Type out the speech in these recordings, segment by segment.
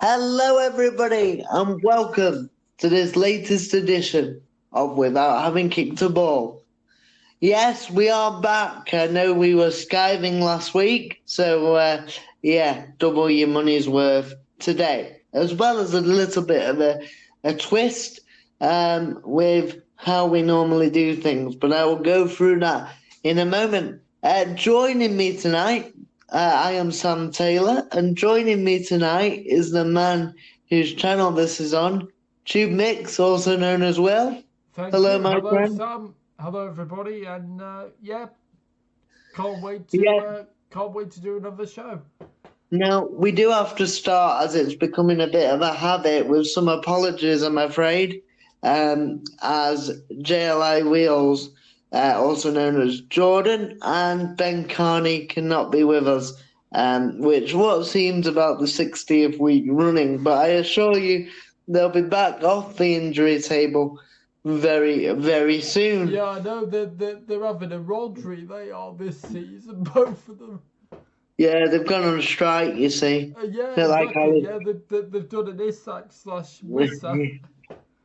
Hello, everybody, and welcome to this latest edition of Without Having Kicked a Ball. Yes, we are back. I know we were skiving last week, so double your money's worth today, as well as a little bit of a twist with how we normally do things. But I will go through that in a moment. Joining me tonight, I am Sam Taylor, and joining me tonight is the man whose channel this is on, TubeMix, also known as Will. Hello, my friend. Sam. Hello, everybody, and can't wait to do another show. Now, we do have to start, as it's becoming a bit of a habit, with some apologies, I'm afraid, as JLI Wheels, also known as Jordan, and Ben Carney cannot be with us, which what seems about the 60th week running, but I assure you they'll be back off the injury table very, very soon. Yeah, I know they're having a rodri. They are this season, both of them. Yeah, they've gone on strike, you see. Yeah, exactly. They've done an Isak/Wissa.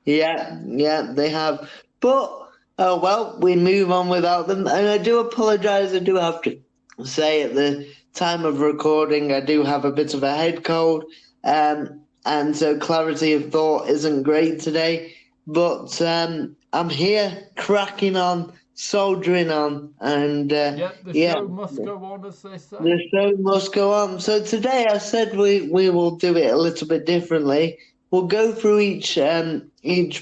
Yeah, they have. But, oh well, we move on without them. And I do apologise, I do have to say at the time of recording, I do have a bit of a head cold. And so clarity of thought isn't great today. But I'm here, cracking on, soldiering on, and the show must go on, as they say. The show must go on. So today I said we will do it a little bit differently. We'll go through each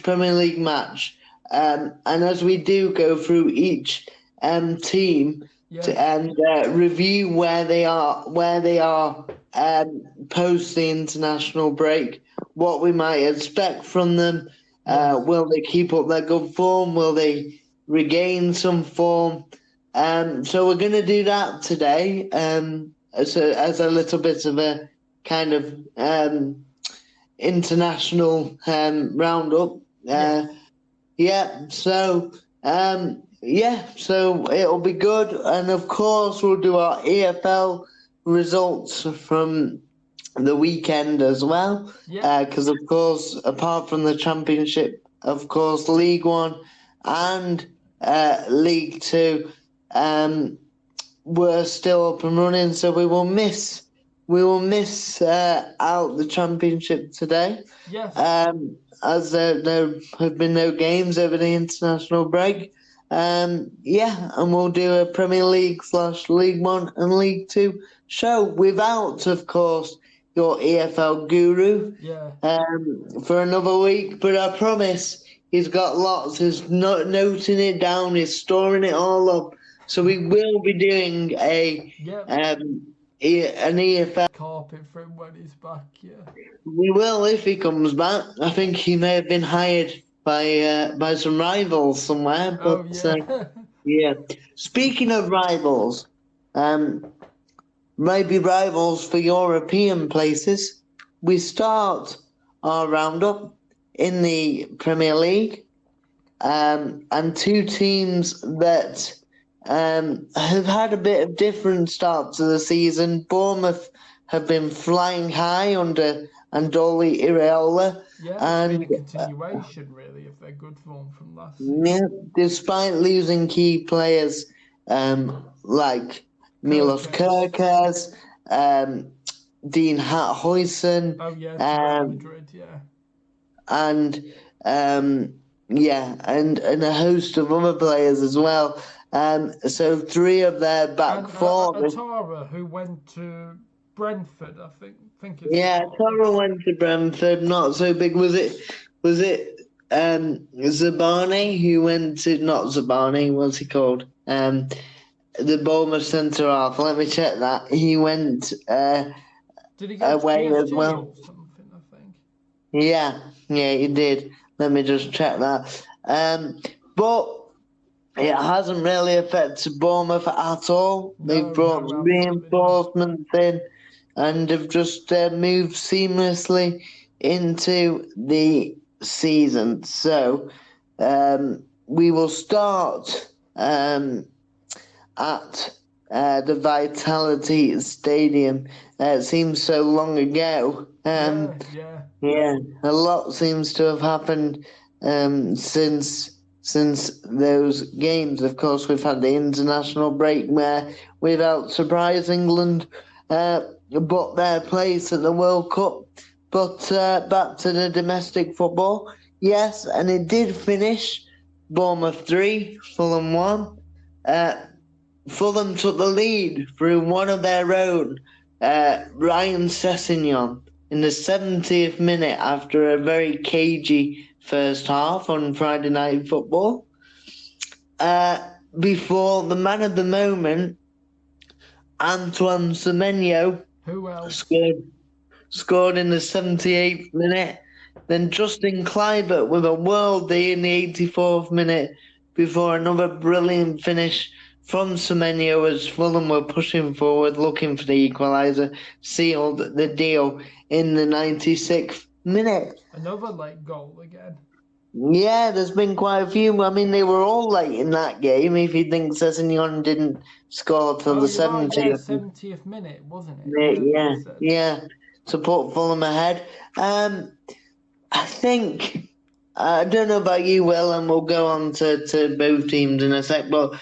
Premier League match, and as we do go through each team and review where they are post the international break, what we might expect from them. Will they keep up their good form? Will they regain some form? So we're going to do that today as a little bit of a kind of international roundup. So it'll be good. And, of course, we'll do our EFL results from the weekend as well. Because, of course, apart from the Championship, of course, League One and League Two we're still up and running, so we will miss out the Championship today. Yes. As there have been no games over the international break. And we'll do a Premier League / League One and League Two show without, of course, your EFL guru for another week. But I promise he's got lots. He's noting it down. He's storing it all up. So we will be doing an EFL carpet for him when he's back. Yeah, we will if he comes back. I think he may have been hired by some rivals somewhere. But Speaking of rivals, maybe rivals for European places, we start our roundup in the Premier League, and two teams that have had a bit of different start to the season. Bournemouth have been flying high under Andoli Iraola. And a continuation, really, of their good form from last season. Yeah, despite losing key players like Milos Kerkez, Dean Huijsen, Madrid, and a host of other players as well. So three of their back four. Atara, who went to Brentford, I think it's Atara went to Brentford. Not so big. Was it Zabani who went to? Not Zabani. What's he called? The Bournemouth centre half. Let me check that. He went did he go away as well? Or something, I think. Yeah, he did. Let me just check that. But it hasn't really affected Bournemouth at all. They've brought reinforcements in and have just moved seamlessly into the season. So we will start at the Vitality Stadium. It seems so long ago. Yeah. A lot seems to have happened since those games. Of course, we've had the international break where, without surprise, England booked their place at the World Cup. But back to the domestic football. Yes, and it did finish Bournemouth 3, Fulham 1. Fulham took the lead through one of their own, Ryan Sessegnon, in the 70th minute after a very cagey first half on Friday Night Football. Before the man of the moment, Antoine Semenyo, Who else? scored in the 78th minute. Then Justin Kluivert with a worldie in the 84th minute before another brilliant finish from Semenyo as Fulham were pushing forward, looking for the equaliser, sealed the deal in the 96th minute. Another late goal again. Yeah, there's been quite a few. I mean, they were all late in that game. If you think Sessegnon didn't score till the 70th. Right, 70th minute, wasn't it? Yeah, to put Fulham ahead. I think, I don't know about you, Will, and we'll go on to both teams in a sec, but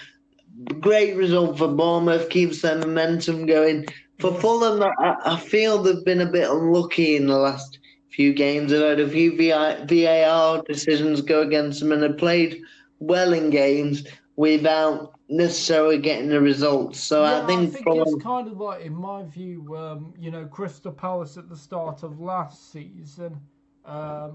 great result for Bournemouth, keeps their momentum going. For Fulham, I feel they've been a bit unlucky in the last few games. They've had a few VAR decisions go against them and have played well in games without necessarily getting the results. So yeah, I think it's kind of like, in my view, Crystal Palace at the start of last season. I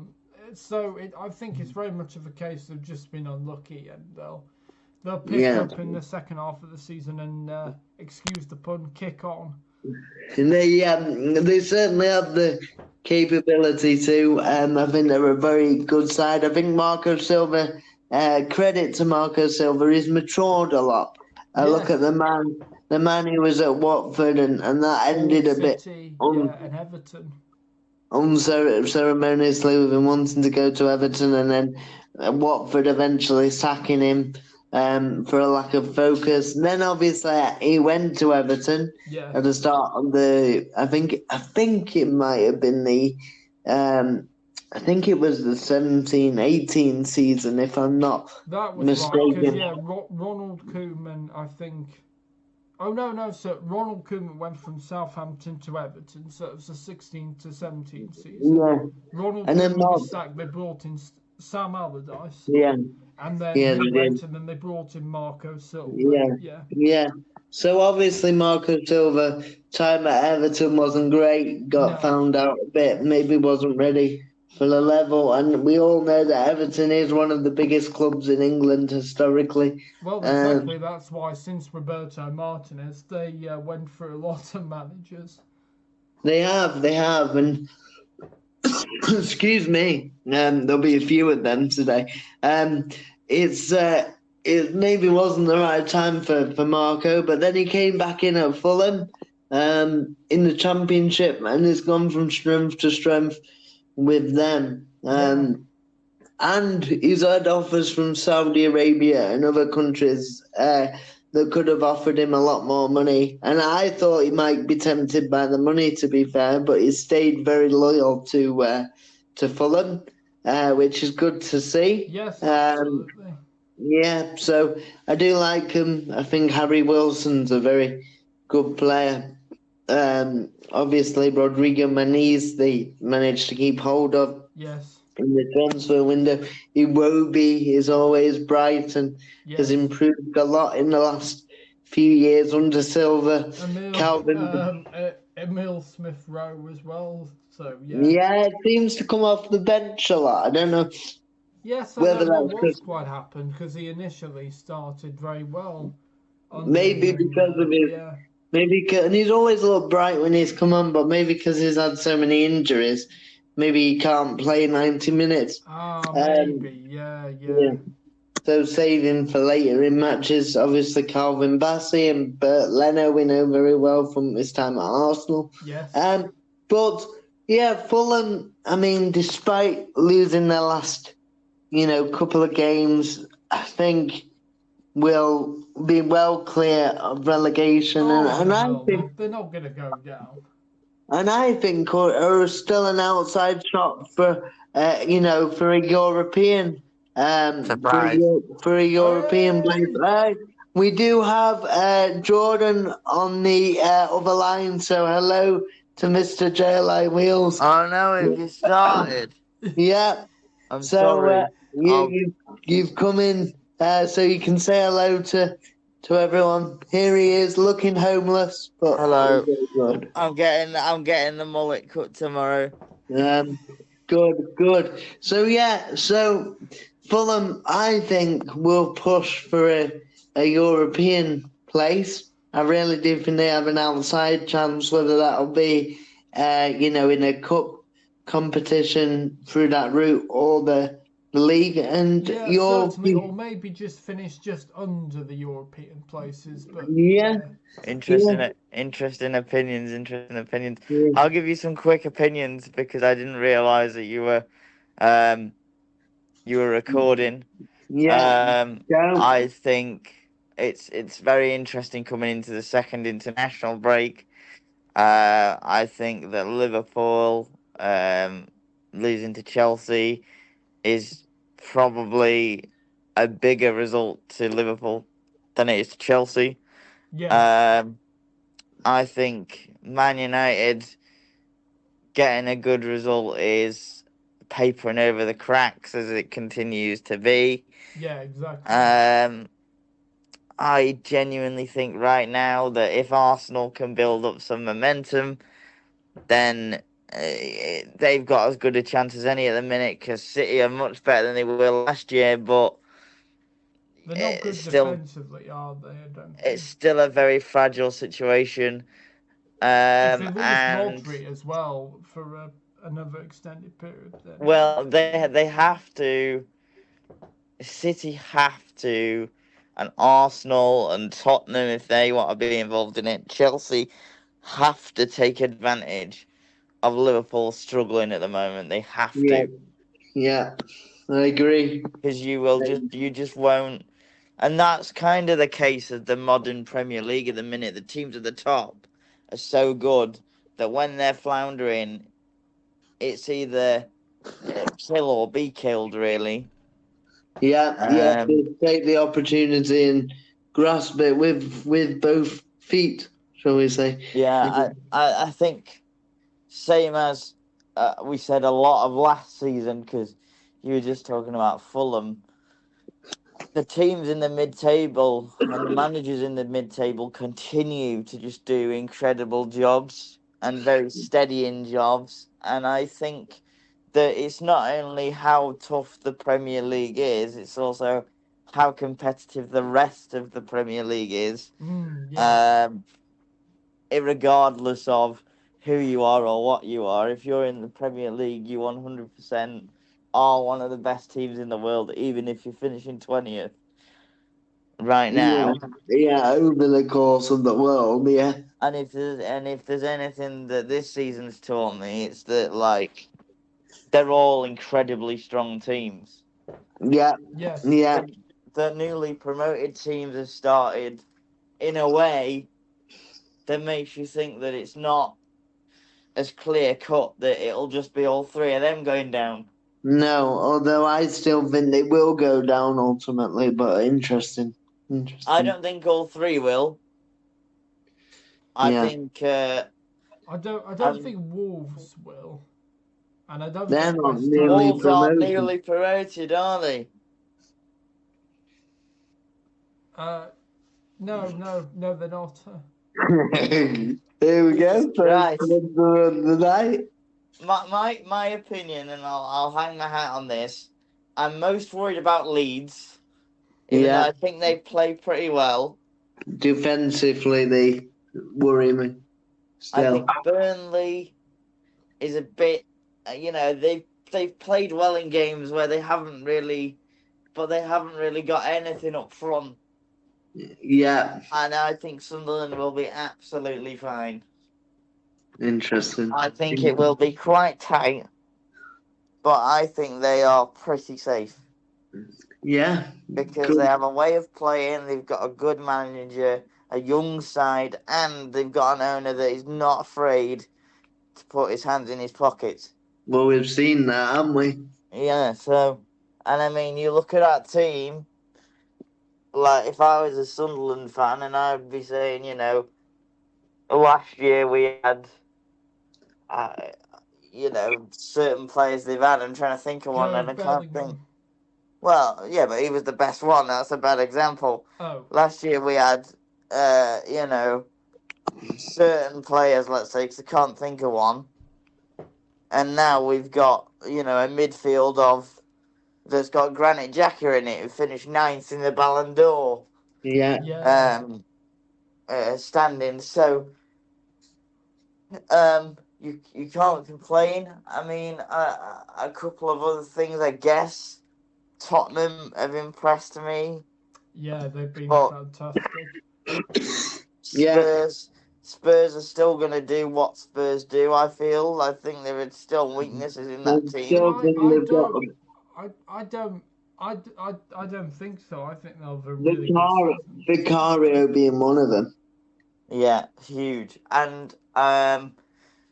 think it's very much of a case of just been unlucky, and they'll pick up in the second half of the season and, excuse the pun, kick on. They certainly have the capability to. I think they're a very good side. I think Marco Silva, credit to Marco Silva, he's matured a lot. I look at the man who was at Watford, and that ended a bit and Everton. Unceremoniously with him wanting to go to Everton, and then Watford eventually sacking him for a lack of focus. And then obviously he went to Everton at the start of the. I think it might have been the. I think it was the 17-18 season, if I'm not mistaken. Right, because Ronald Koeman, I think. Oh no! So Ronald Koeman went from Southampton to Everton, so it was the 16 to 17 season. Yeah. Ronald Koeman was sacked. They brought in Sam Allardyce. Yeah. And then he went, and then they brought in Marco Silva. Yeah. So obviously Marco Silva, time at Everton wasn't great. Got found out a bit. Maybe wasn't ready for the level, and we all know that Everton is one of the biggest clubs in England historically. Well, exactly. That's why since Roberto Martinez, they went through a lot of managers. They have, and excuse me, there'll be a few of them today. It maybe wasn't the right time for Marco, but then he came back in at Fulham in the Championship, and has gone from strength to strength with them. And he's had offers from Saudi Arabia and other countries that could have offered him a lot more money. And I thought he might be tempted by the money, to be fair, but he stayed very loyal to Fulham, which is good to see. Yes, absolutely. Yeah, so I do like him. I think Harry Wilson's a very good player. Obviously, Rodrigo Muniz, they managed to keep hold of in the transfer window. Iwobi is always bright and has improved a lot in the last few years under Silva. Emil Smith-Rowe as well. So it seems to come off the bench a lot. I don't know. Yes, I don't know what's quite happened, because he initially started very well. Maybe because of his. And he's always looked bright when he's come on, but maybe because he's had so many injuries, maybe he can't play 90 minutes. Maybe, yeah. So saving for later in matches, obviously Calvin Bassey and Bert Leno we know very well from his time at Arsenal. Yes. But Fulham, I mean, despite losing their last, couple of games, I think will be well clear of relegation, and I hell, think. they're not going to go down. And I think are still an outside shot for for a European Surprise. for a European place. Hey! We do have Jordan on the other line, so hello to Mr. JLI Wheels. Oh no, have you started? Yeah. I'm So sorry. you've come in so you can say hello to everyone. Here he is, looking homeless, but Hello. good. I'm getting the mullet cut tomorrow. Good. So Fulham, I think, will push for a European place. I really do think they have an outside chance, whether that'll be, in a cup competition through that route or the league. And Yeah, certainly, or maybe just finish just under the European places. But yeah. Interesting opinions. I'll give you some quick opinions because I didn't realise that you were recording. Yeah. I think it's very interesting coming into the second international break. I think that Liverpool losing to Chelsea is probably a bigger result to Liverpool than it is to Chelsea. yeah, I think Man United getting a good result is papering over the cracks as it continues to be. yeah, exactly. I genuinely think right now that if Arsenal can build up some momentum, then they've got as good a chance as any at the minute because City are much better than they were last year, but They're not it's good still defensively, are they? I don't it's think. still a very fragile situation. If they lose And Rodri as well for another extended period, then well, they have to. City have to, and Arsenal and Tottenham, if they want to be involved in it, Chelsea have to take advantage of Liverpool struggling at the moment. They have Yeah. to, Yeah. I agree. because you just won't. And that's kind of the case of the modern Premier League at the minute. The teams at the top are so good that when they're floundering, it's either kill or be killed, really. Yeah, Um, take the opportunity and grasp it with both feet, shall we say? yeah, I think same as we said a lot of last season because you were just talking about Fulham. The teams in the mid-table and the managers in the mid-table continue to just do incredible jobs and very steadying jobs. And I think that it's not only how tough the Premier League is, it's also how competitive the rest of the Premier League is. yeah, Irregardless of who you are or what you are, if you're in the Premier League, you 100% are one of the best teams in the world, even if you're finishing 20th right now. Yeah, over the course of the world, yeah. And if there's anything that this season's taught me, it's that like they're all incredibly strong teams. Yeah, yes, yeah. The newly promoted teams have started in a way that makes you think that it's not as clear cut that it'll just be all three of them going down. No, although I still think they will go down ultimately, but interesting. I don't think all three will. I Yeah. think I don't um, think Wolves will, and I don't They're think not West Ham nearly Wolves will. aren't promoted. newly promoted, are they? Uh, no, they're not. Here we Jesus go. First Christ. of the night. My opinion, and I'll hang my hat on this. I'm most worried about Leeds, even though Yeah. I think they play pretty well. Defensively, they worry me I still. think Burnley is a bit, they've played well in games where but they haven't really got anything up front. Yeah. And I think Sunderland will be absolutely fine. Interesting. I think it will be quite tight, but I think they are pretty safe. Yeah. because Good. they have a way of playing. They've got a good manager, a young side, and they've got an owner that is not afraid to put his hands in his pockets. Well, we've seen that, haven't we? Yeah, so, and I mean, you look at that team, like, if I was a Sunderland fan, and I'd be saying, last year we had, uh, certain players they've had. I'm trying to think of one, and Joe I can't think. Bellingham. Well, yeah, but he was the best one. That's a bad example. Oh, Last year we had, certain players, let's say, because I can't think of one. And now we've got, a midfield that's got Granit Xhaka in it, who finished ninth in the Ballon d'Or Yeah. yeah. standing. So, you can't complain. I mean, a couple of other things, I guess. Tottenham have impressed me. Yeah, they've been But fantastic. Yeah. Spurs are still going to do what Spurs do, I feel. I think there are still weaknesses in that Well, team. still think they've got I don't think so. I think they'll have a really good season. Vicario being one of them. Yeah, huge. And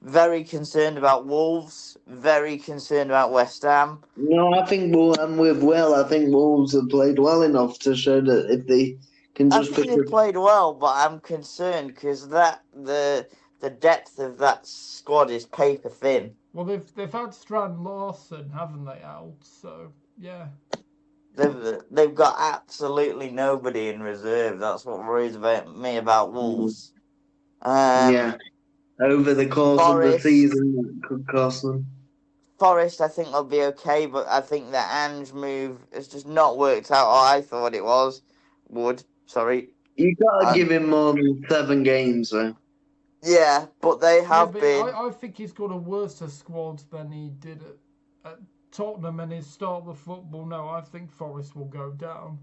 very concerned about Wolves, very concerned about West Ham. No, I think I'm with Will. I think Wolves have played well enough to show that if they can I just think pick they've played well, but I'm concerned because the depth of that squad is paper thin. Well, they've had Strand Larson, haven't they, out? So yeah. They've got absolutely nobody in reserve. That's what worries me about Wolves. yeah, over the course of the Forest, season, that could cost them. Forest, I think they'll be okay, but I think the Ange move has just not worked out. Or I thought it would. Sorry. You gotta give him more than 7 games, though. Yeah, but they Yeah, have but been. I think he's got a worse squad than he did at Tottenham and his start of football. No, I think Forest will go down.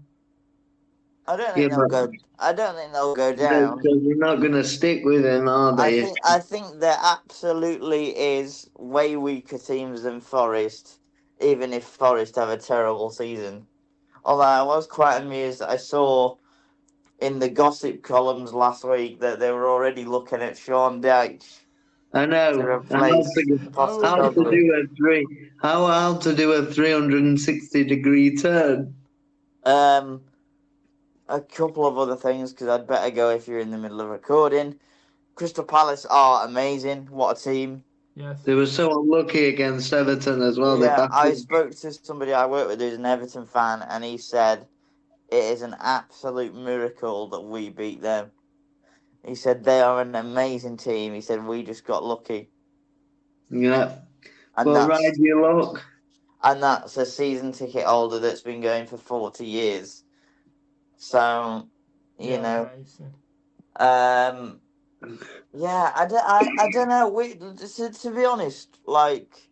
I don't Yeah, think they'll but go. I don't think they'll go they're down. not gonna stick with him, are they? I think there absolutely is way weaker teams than Forest, even if Forest have a terrible season. Although I was quite amused that I saw in the gossip columns last week that they were already looking at Sean Dyche I to know. replace How to Postecoglou. do how to do a 360-degree turn. A couple of other things because I'd better go if you're in the middle of recording. Crystal Palace are amazing. What a team! Yes. They were so unlucky against Everton as well. They Yeah, backed I up. spoke to somebody I work with who's an Everton fan, and he said it is an absolute miracle that we beat them. He said they are an amazing team. He said we just got lucky, Yeah. and Well, ride your luck. that's a season ticket holder that's been going for 40 years. So, Amazing. yeah, I don't know. To be honest, like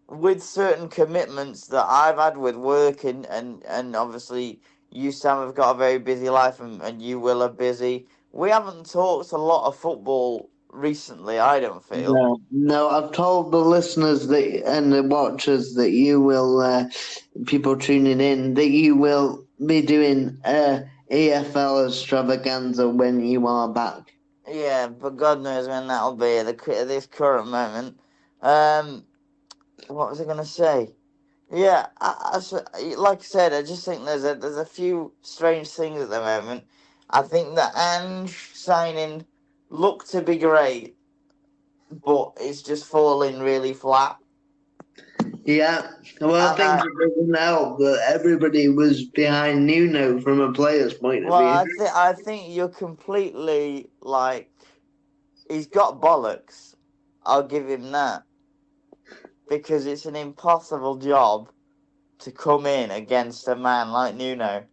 with certain commitments that I've had with work and obviously you, Sam, have got a very busy life and you, Will, are busy. We haven't talked a lot of football recently, I don't feel. No, I've told the listeners that and the watchers that you will, people tuning in, that you will be doing EFL extravaganza when you are back. Yeah, but God knows when that'll be at this current moment. What was I going to say? Yeah, like I said, I just think there's a few strange things at the moment. I think that Ange signing looked to be great, but it's just falling really flat. Yeah, well, I think it doesn't help that everybody was behind Nuno from a player's point of view. I think you're completely like he's got bollocks. I'll give him that because it's an impossible job to come in against a man like Nuno.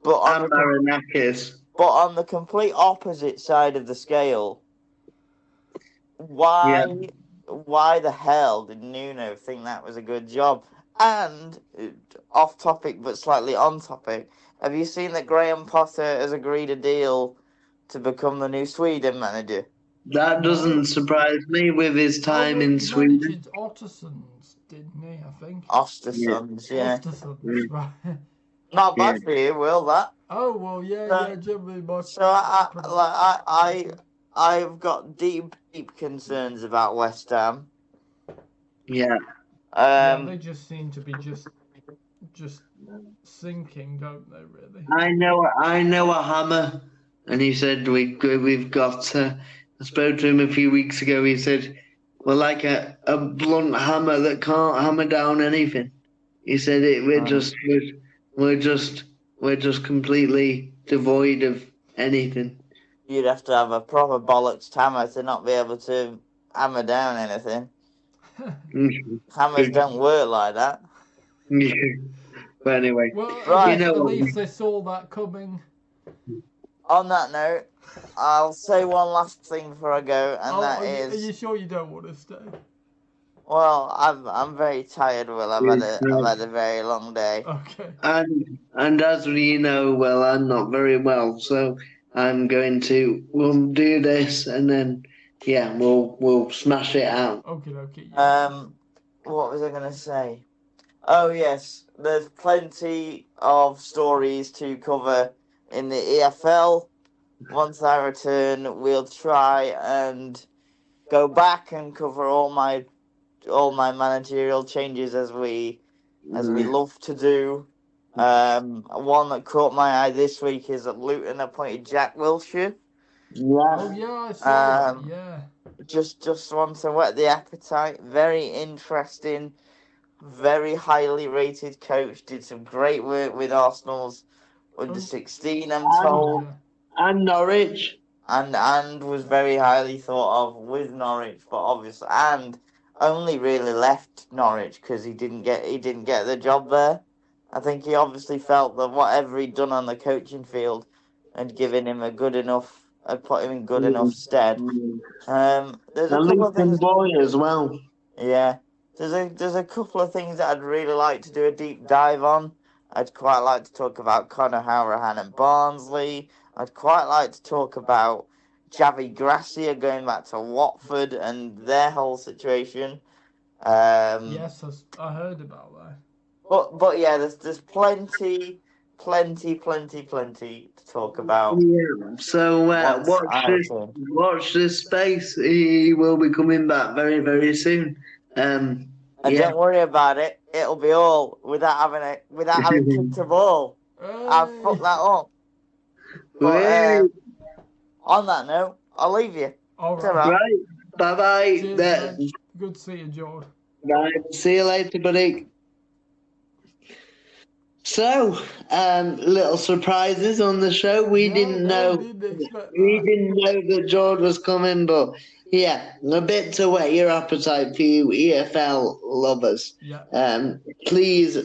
But And Marinakis. But on the complete opposite side of the scale, why the hell did Nuno think that was a good job? And off topic but slightly on topic, have you seen that Graham Potter has agreed a deal to become the new Sweden manager? That doesn't surprise me with his time in he Sweden. managed Ottersons, didn't he? I think. Ostersons, yeah. Ostersons, right? Not bad for you, Will, that. Oh well, yeah. Generally, my So I've got deep concerns about West Ham. Yeah. They just seem to be just sinking, don't they? Really. I know a hammer, and he said we've got. I spoke to him a few weeks ago. He said we're like a blunt hammer that can't hammer down anything. He said we're just completely devoid of anything. You'd have to have a proper bollocks hammer to not be able to hammer down anything. Hammers don't work like that. But anyway, well, at least they saw that coming. On that note, I'll say one last thing before I go, and are you sure you don't want to stay? Well, I'm very tired, Will. I've had a very long day. Okay. And as we know, well, I'm not very well, so I'm going to we'll do this, and then we'll smash it out. Okay. What was I gonna say? Oh yes, there's plenty of stories to cover in the EFL. Once I return, we'll try and go back and cover all my managerial changes as we love to do. One that caught my eye this week is that Luton appointed Jack Wilshere. Yeah. Oh yeah, I saw that. Yeah. Just want to whet the appetite. Very interesting, very highly rated coach. Did some great work with Arsenal's under 16, I'm told. And Norwich. And was very highly thought of with Norwich, but obviously, and only really left Norwich because he didn't get the job there. I think he obviously felt that whatever he'd done on the coaching field had given him put him in good enough stead. There's a couple of things. Boy as well. Yeah, there's a couple of things that I'd really like to do a deep dive on. I'd quite like to talk about Conor Hourihane and Barnsley. I'd quite like to talk about Javi Gracia going back to Watford and their whole situation. Yes, I heard about that. But yeah, there's plenty to talk about. Yeah. So watch this space. He will be coming back very, very soon. And don't worry about it. It'll be all without having kicked a ball. I'll fuck that up. But on that note, I'll leave you. All right. Right. Bye. Good to see you, George. Right. See you later, buddy. So, little surprises on the show. We didn't know that George was coming, but yeah, a bit to whet your appetite for you EFL lovers. Yeah. Please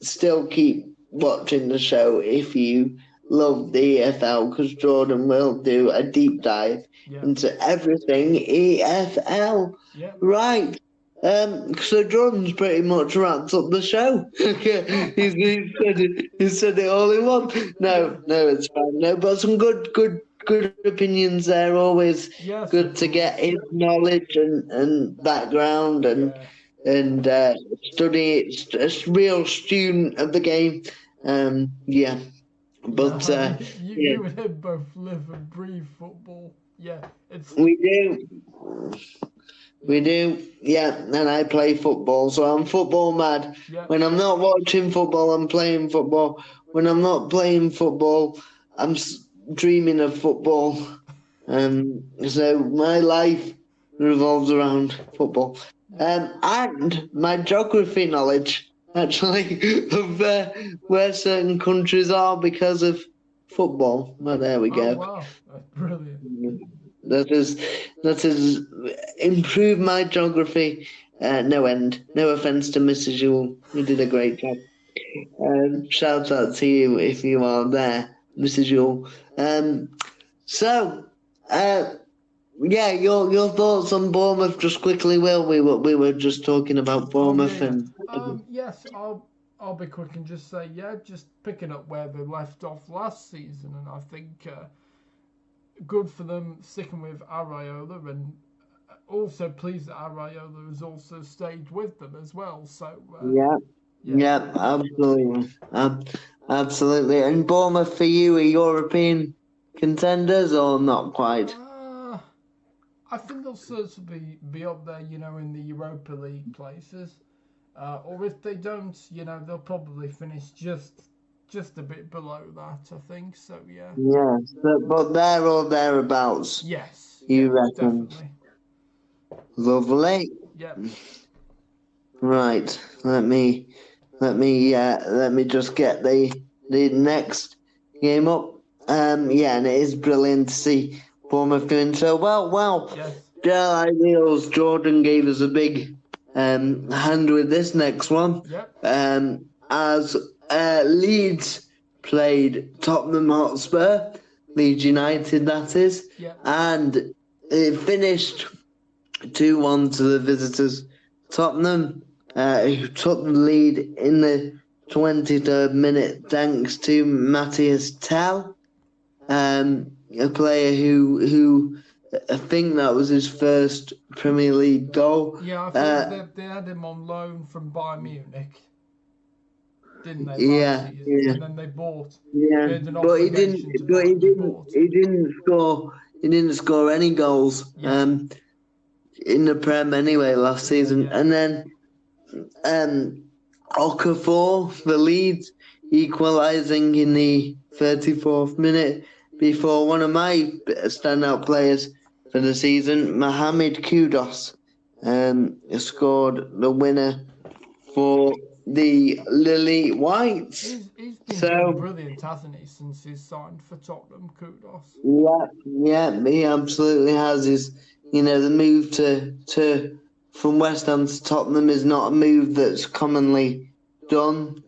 still keep watching the show if you love the EFL, because Jordan will do a deep dive into everything EFL. Yeah. Right. So Jordan's pretty much wrapped up the show. he said it all in one. No, it's fine. No, but some good opinions there. Always good to get his knowledge and background and study. A real student of the game. But you and him both live and breathe football. Yeah, We do, yeah, and I play football, so I'm football mad. Yeah. When I'm not watching football, I'm playing football. When I'm not playing football, I'm dreaming of football. So my life revolves around football. And my geography knowledge, actually, of where certain countries are because of football. Well, there we go. Oh, wow, that's brilliant. That has improved my geography no end. No offence to Mrs. Yule, you did a great job. Shout out to you if you are there, Mrs. Yule. Your thoughts on Bournemouth just quickly, Will. We were just talking about Bournemouth and. Yes, I'll be quick and just say just picking up where they left off last season, and I think. good for them sticking with Areola, and also pleased that Areola has also stayed with them as well. So yeah, absolutely, absolutely. And Bournemouth for you, are European contenders or not quite? I think they'll certainly be up there, in the Europa League places. Or if they don't, they'll probably finish just a bit below that, I think. So, yeah. Yes, but there or thereabouts. Yes. You reckon? Definitely. Lovely. Yep. Right. Let me just get the next game up. And it is brilliant to see Bournemouth doing so well. Well, Yes. Dale Ideals, Jordan gave us a big hand with this next one. Yep. As Leeds played Tottenham Hotspur, Leeds United that is, Yep. and it finished 2-1 to the visitors. Tottenham, who took the lead in the 23rd minute thanks to Matthias Tell, a player who I think that was his first Premier League goal. Yeah, I think they had him on loan from Bayern Munich, didn't they? Yeah, last season? yeah. And then they bought. Yeah, Made an but he didn't. obligation to But buy he him, they didn't. bought He him. didn't score. He didn't score any goals. Yeah. In the Prem anyway last season, Yeah. and then Okafor for Leeds equalising in the 34th minute before one of my standout players for the season, Mohamed Kudus, scored the winner for the Lily Whites. He's been doing brilliant, hasn't he, since he's signed for Tottenham? Kudos. Yeah, he absolutely has. The move to from West Ham to Tottenham is not a move that's commonly done.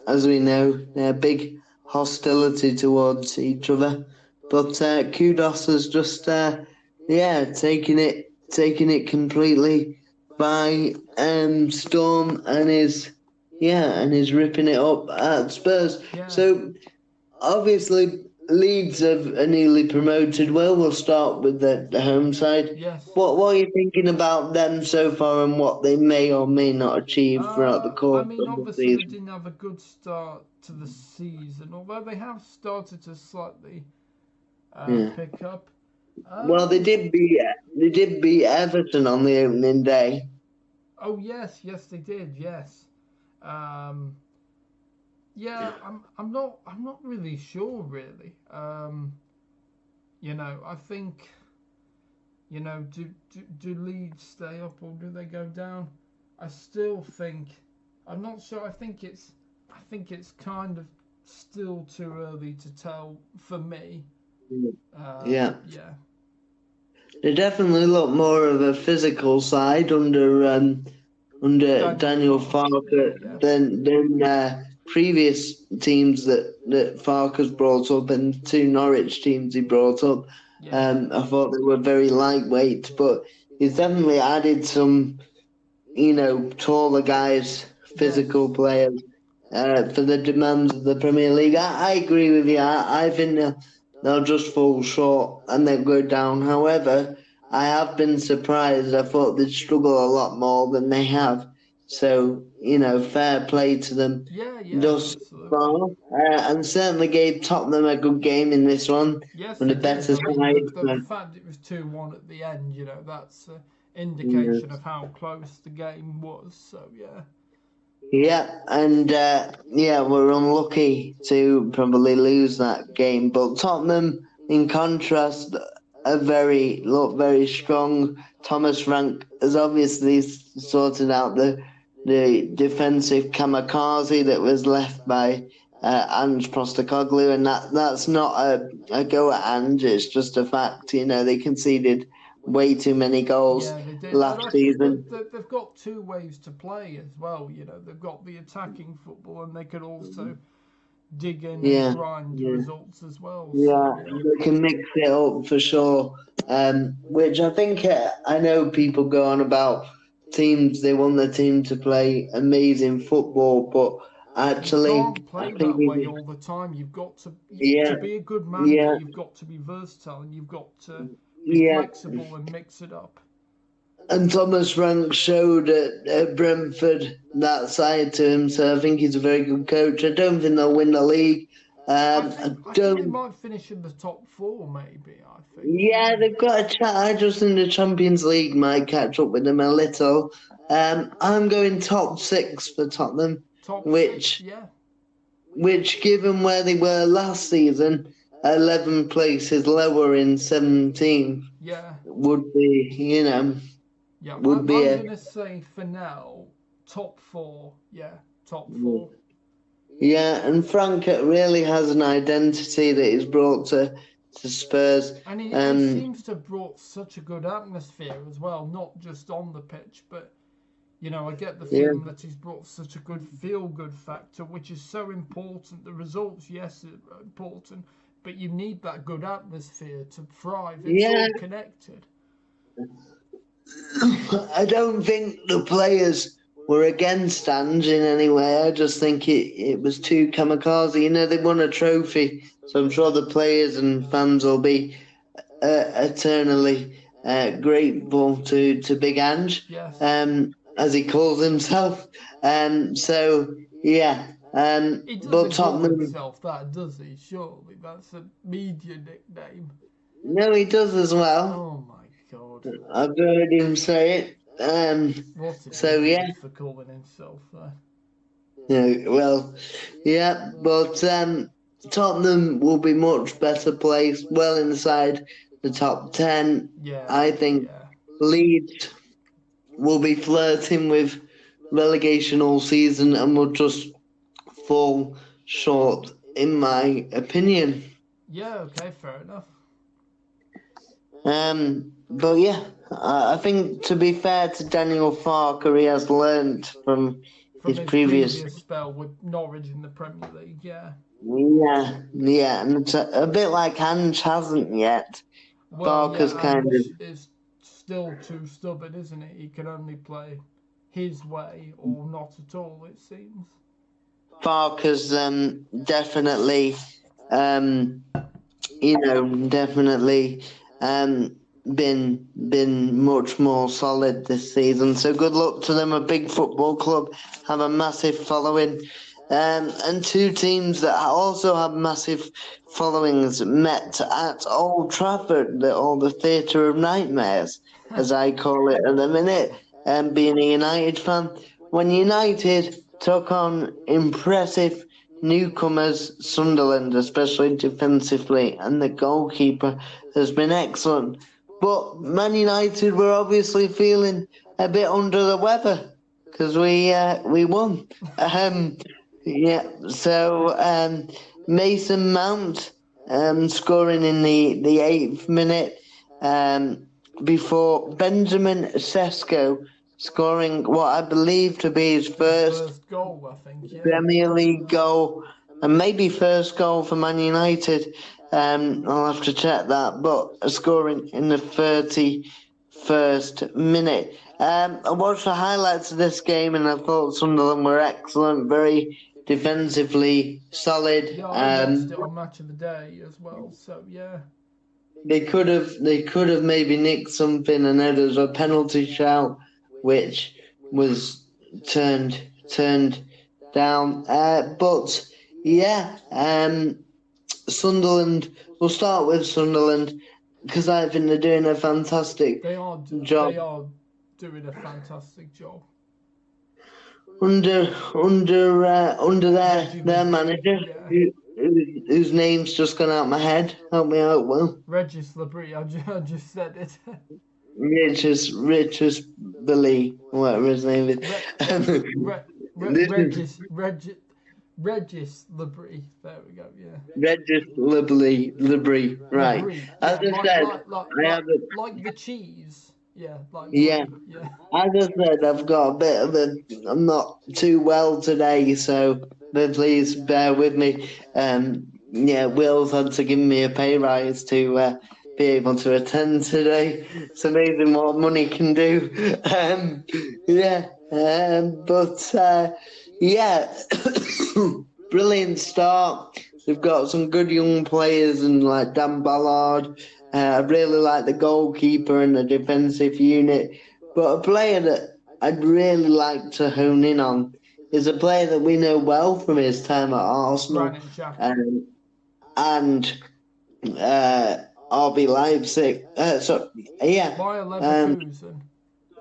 As we know, they're big hostility towards each other. But Kudos has just taken it completely by storm and is ripping it up at Spurs. Yeah. So obviously Leeds are newly promoted. We'll start with the home side. Yes. What are you thinking about them so far and what they may or may not achieve throughout the course of the obviously season? they didn't have a good start to the season, although they have started to slightly pick up. Well, they did beat Everton on the opening day. Oh yes, they did. Yes. Yeah, I'm not really sure really. I think, do Leeds stay up or do they go down? I still think, I'm not sure. I think it's kind of still too early to tell for me. Yeah. They definitely look more of a physical side under Daniel Farke than previous teams that Farke's brought up and 2 Norwich teams he brought up. I thought they were very lightweight, but he's definitely added some, taller guys, physical players for the demands of the Premier League. I agree with you. I think they'll just fall short and they'll go down. However, I have been surprised. I thought they'd struggle a lot more than they have. So, fair play to them. Thus far. And certainly gave Tottenham a good game in this one. Yes, the better side. The fact it was 2-1 at the end, that's an indication of how close the game was. So, yeah. Yeah, and we're unlucky to probably lose that game. But Tottenham, in contrast, look very strong. Thomas Frank has obviously sorted out the defensive kamikaze that was left by Ange Postecoglou, and that's not a go at Ange. It's just a fact. They conceded way too many goals last season. They've got 2 ways to play as well. They've got the attacking football, and they could also dig in and grind results as well. They can mix it up for sure. Which I think I know people go on about teams. They want their team to play amazing football, but actually. You can't play I think that way he, all the time. You've got to yeah, be a good manager. yeah, You've got to be versatile, and you've got to be yeah. flexible and mix it up. And Thomas Frank showed at Brentford that side to him, so I think he's a very good coach. I don't think they'll win the league. I I think they don't. might finish in the top four, maybe. I think. Yeah, they've got a chat. I just think the Champions League might catch up with them a little. I'm going top 6 for Tottenham, Top 6, which, yeah. given where they were last season, 11th place is lower in 17th. Yeah. Would be, Yeah, would I'm be a. going to say for now, top 4. Yeah, top 4. Yeah, and Frank really has an identity that he's brought to Spurs. And he seems to have brought such a good atmosphere as well, not just on the pitch, but, I get the feeling that he's brought such a good feel-good factor, which is so important. The results, yes, are important, but you need that good atmosphere to thrive. It's all connected. I don't think the players were against Ange in any way. I just think it was too kamikaze. They won a trophy, so I'm sure the players and fans will be eternally grateful to Big Ange, Yes. As he calls himself. So, yeah. He But doesn't call Tottenham. himself that, does he? Surely that's a media nickname. No, he does as well. Oh my God. I've heard him say it. What an So, idiot yeah. for calling himself that. Yeah, well, yeah, but Tottenham will be much better placed, well inside the top 10. Yeah. I think Yeah. Leeds will be flirting with relegation all season and will just fall short, in my opinion. Yeah, okay, fair enough. But yeah, I think to be fair to Daniel Farker, he has learnt from his previous spell with Norwich in the Premier League, yeah. Yeah, and it's a bit like Ange hasn't yet. Well, Farker's yeah, kind of is still too stubborn, isn't it? He can only play his way or not at all, it seems. Farker's definitely definitely been much more solid this season. So good luck to them. A big football club, have a massive following. And two teams that also have massive followings met at Old Trafford, or the Theatre of Nightmares, as I call it at the minute, being a United fan. When United took on impressive newcomers, Sunderland, especially defensively, and the goalkeeper has been excellent. But Man United were obviously feeling a bit under the weather because we won. So Mason Mount scoring in the 8th minute before Benjamin Sesko scoring what I believe to be his first goal, I think, yeah. Premier League goal and maybe first goal for Man United. I'll have to check that, but scoring in the 31st minute. I watched the highlights of this game and I thought Sunderland were excellent, very defensively solid. Yeah, I watched it on Match of the Day as well, so yeah. They could have maybe nicked something. I know there was a penalty shout which was turned down. But yeah, Sunderland. We'll start with Sunderland because I think they're doing a fantastic job. They are doing a fantastic job under their manager, whose name's just gone out my head. Help me out, Will. Regis Labrie. I just said it. Regis Billy, whatever his name is. Regis Labrie. There we go. Yeah. Regis Labrie. Right. Labrie. As I said, like the cheese. Yeah. Yeah. As I said, I've got a bit of I'm not too well today, so please bear with me. Will's had to give me a pay rise to be able to attend today. It's amazing what money can do. Yeah, brilliant start. They've got some good young players and like Dan Ballard. I really like the goalkeeper and the defensive unit. But a player that I'd really like to hone in on is a player that we know well from his time at Arsenal Granit Xhaka. and RB Leipzig. Bayer Leverkusen.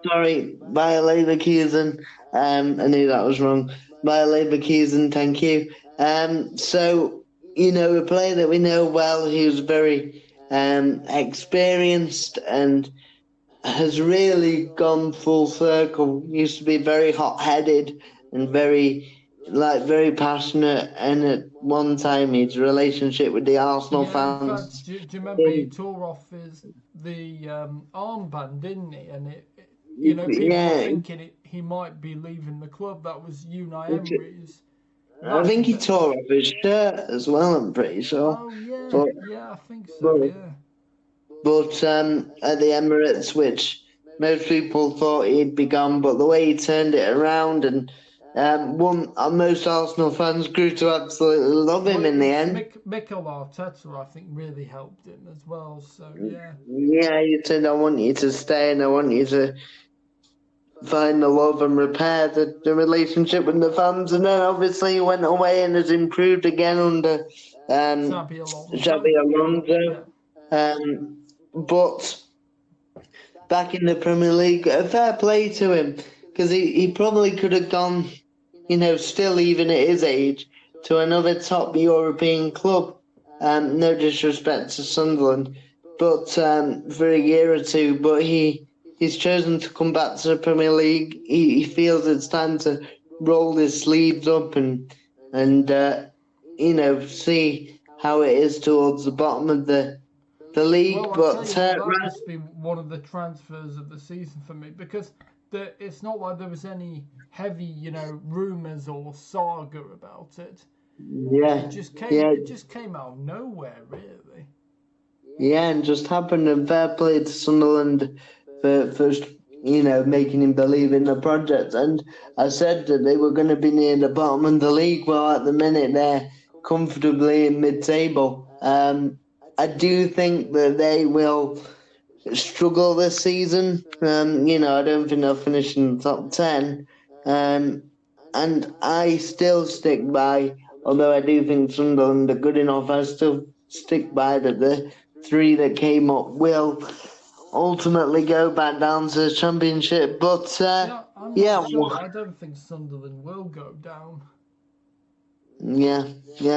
Sorry, Bayer Leverkusen. I knew that was wrong. Bayer Leverkusen, thank you. So, a player that we know well, who's very experienced and has really gone full circle. Used to be very hot-headed and very passionate, and at one time his relationship with the Arsenal Yeah, in fans. fact, do you remember he tore off the armband, didn't he? And people were thinking he might be leaving the club. That was Unai Emery's. I think he tore off his shirt as well, I'm pretty sure. Oh, yeah. But, yeah, I think so, yeah. But at the Emirates, which most people thought he'd be gone, but the way he turned it around and most Arsenal fans grew to absolutely love him in the end. Mikel Arteta, I think, really helped him as well, so yeah. Yeah, he said, I want you to stay and I want you to find the love and repair the relationship with the fans. And then obviously he went away and has improved again under Xabi Alonso. Yeah. But back in the Premier League, a fair play to him, because he probably could have gone, still even at his age, to another top European club. No disrespect to Sunderland, but for a year or two. But he's chosen to come back to the Premier League. He feels it's time to roll his sleeves up and see how it is towards the bottom of the league. Well, that must be one of the transfers of the season for me, because it's not like there was any heavy, rumours or saga about it. Yeah, it just came out of nowhere, really. Yeah, and just happened, and fair play to Sunderland for making him believe in the project. And I said that they were going to be near the bottom of the league. Well, at the minute they're comfortably in mid-table. I do think that they will struggle this season. I don't think they'll finish in the top 10. And I still stick by, although I do think Sunderland are good enough, I still stick by that the three that came up will ultimately go back down to the Championship. But I'm not sure. I don't think Sunderland will go down. Yeah.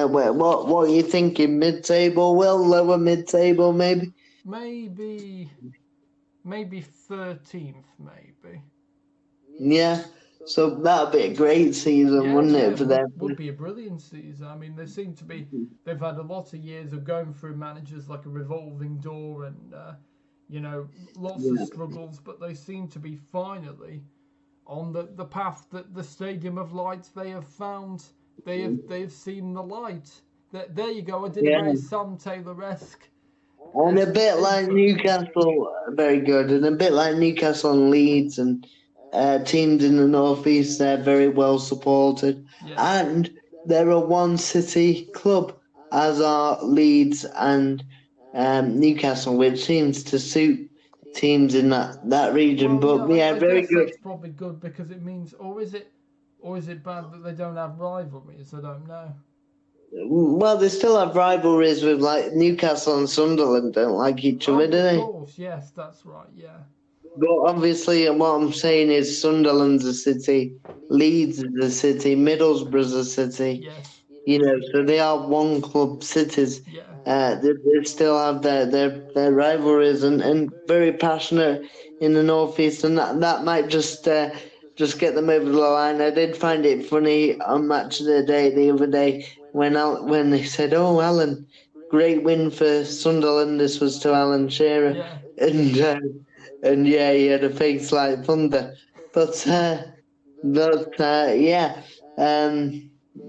What are you thinking? Mid-table? Lower mid-table, maybe. Maybe 13th, maybe. Yeah. So that'd be a great season, wouldn't it, for them? Would be a brilliant season. I mean, they've had a lot of years of going through managers like a revolving door and lots of struggles, but they seem to be finally on the path that the Stadium of Light they have found. They've seen the light. There you go. I did a very Sam Taylor-esque. And a bit like Newcastle, very good, and a bit like Newcastle and Leeds and teams in the North East, they're very well supported. Yeah. And they're a one-city club, as are Leeds and Newcastle, which seems to suit teams in that region. Well, but I very good. That's probably good, because it means, or is it bad that they don't have rivalries? I don't know. Well, they still have rivalries with like Newcastle and Sunderland don't like each other, do they? Of course, yes, that's right, yeah. But obviously, what I'm saying is Sunderland's a city, Leeds is a city, Middlesbrough's a city. Yes. So they are one club cities. Yeah. They still have their rivalries and very passionate in the northeast, and that might just get them over the line. I did find it funny on Match of the Day the other day when they said, "Oh, Alan, great win for Sunderland." This was to Alan Shearer, and he had a face like thunder. But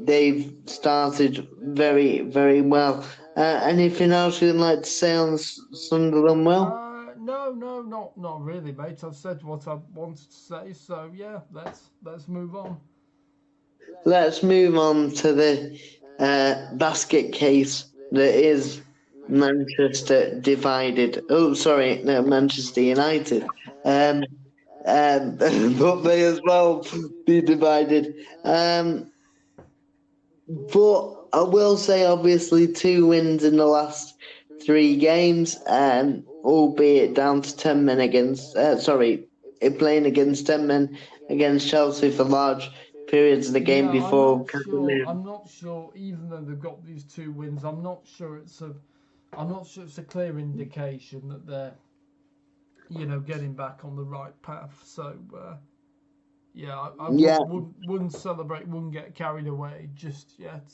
they've started very, very well. Anything else you'd like to say on Sunderland? No, not really, mate. I've said what I wanted to say, so yeah, let's move on. let's move on to the basket case that is Manchester divided. Oh, sorry, no, Manchester United. But may as well be divided. But I will say, obviously, 2 wins in the last 3 games, albeit down to 10 men against. Playing against 10 men against Chelsea for large periods of the game before. I'm not sure. Even though they've got these 2 wins, I'm not sure it's a clear indication that they're, getting back on the right path. So, I wouldn't celebrate, wouldn't get carried away just yet.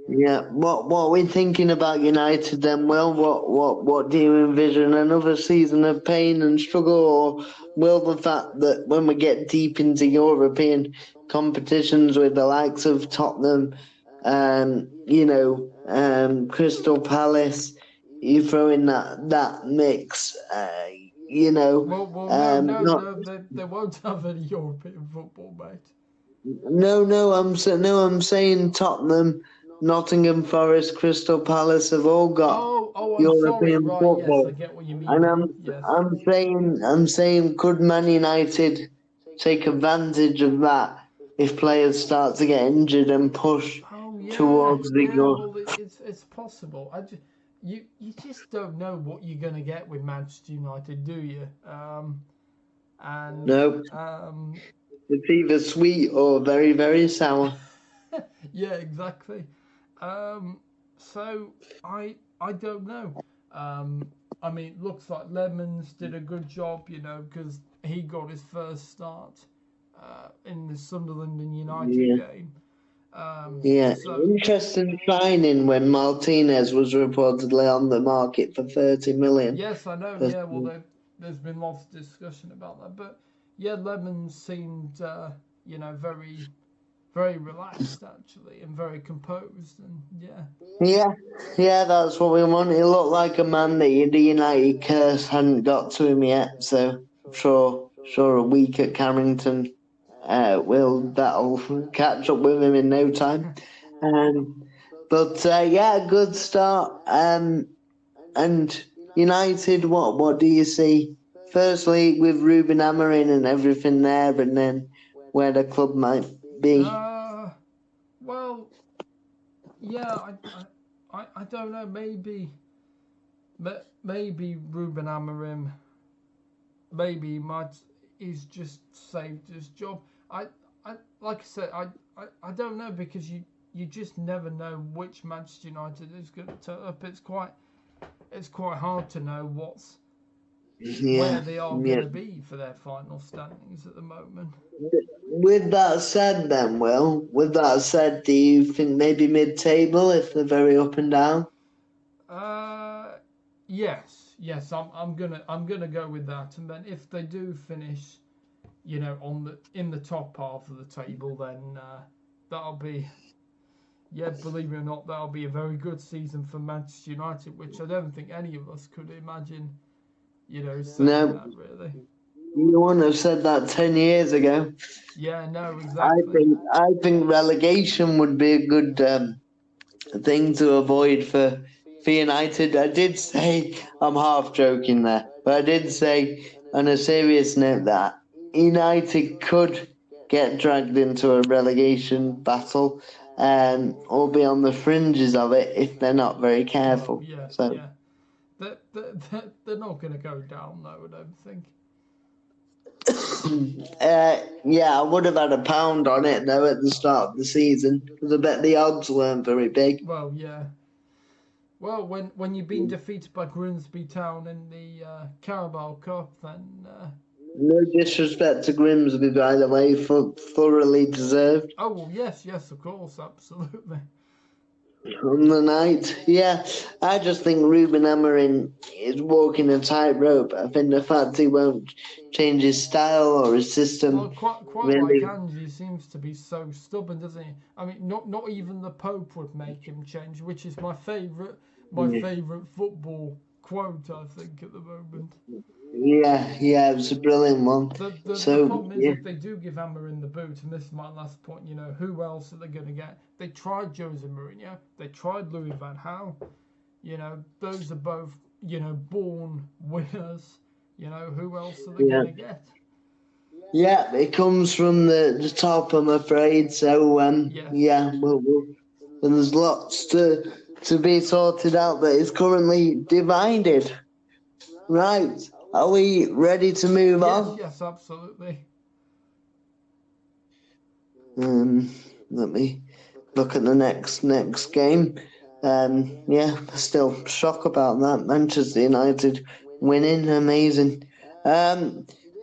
Yeah, what are we thinking about United then, Will? What do you envision? Another season of pain and struggle, or will the fact that when we get deep into European competitions with the likes of Tottenham, Crystal Palace, you throw in that mix, They won't have any European football, mate. I'm saying Tottenham, Nottingham Forest, Crystal Palace have all got European football. Yes, I get what you mean. And Yes. I'm saying could Man United take advantage of that if players start to get injured and push towards the goal? Well, it's possible. You just don't know what you're going to get with Manchester United, do you? No. It's either sweet or very, very sour. Yeah, exactly. So I don't know. I mean, looks like Lemons did a good job, because he got his first start in the Sunderland and United game. Interesting signing when Martinez was reportedly on the market for 30 million. Yes, I know. Yeah, well, there's been lots of discussion about that, but yeah, Lemons seemed, very, very relaxed actually, and very composed, and Yeah, that's what we want. He looked like a man that the United curse hadn't got to him yet. So sure, a week at Carrington, that'll catch up with him in no time. Good start. And United, what do you see? Firstly, with Ruben Amorim and everything there, and then where the club might be. Well, yeah, I don't know. Maybe Ruben Amorim, maybe he's just saved his job. I like I said, I don't know, because you just never know which Manchester United is going to turn up. It's quite hard to know where they are going to be for their final standings at the moment. With that said, then, Will, do you think maybe mid-table if they're very up and down? Yes. I'm gonna go with that, and then if they do finish, in the top half of the table, then that'll be, believe it or not, that'll be a very good season for Manchester United, which I don't think any of us could imagine, saying that really. You wouldn't have said that 10 years ago. Yeah, no, exactly. I think relegation would be a good thing to avoid for United. I did say, I'm half joking there, but I did say on a serious note that United could get dragged into a relegation battle, or be on the fringes of it if they're not very careful. They're not going to go down, though, I don't think. I would have had £1 on it though at the start of the season, because I bet the odds weren't very big. Well, yeah. Well, when you've been defeated by Grimsby Town in the Carabao Cup, then no disrespect to Grimsby, by the way, thoroughly deserved. Oh well, yes, of course, absolutely. On the night, I just think Ruben Amorim is walking a tightrope. I think the fact he won't change his style or his system. Well, quite really. Like Angie seems to be so stubborn, doesn't he? I mean, not even the Pope would make him change, which is my favourite football quote, I think, at the moment. Yeah, it was a brilliant one. The problem is, if they do give Amorim the boot, and this is my last point, who else are they going to get? They tried Jose Mourinho, they tried Louis van Gaal. Those are both, born winners. Who else are they going to get? Yeah, it comes from the top, I'm afraid. So, there's lots to be sorted out that is currently divided. Right, are we ready to move on? Yes, absolutely. Let me look at the next game. Still shocked about that. Manchester United winning, amazing.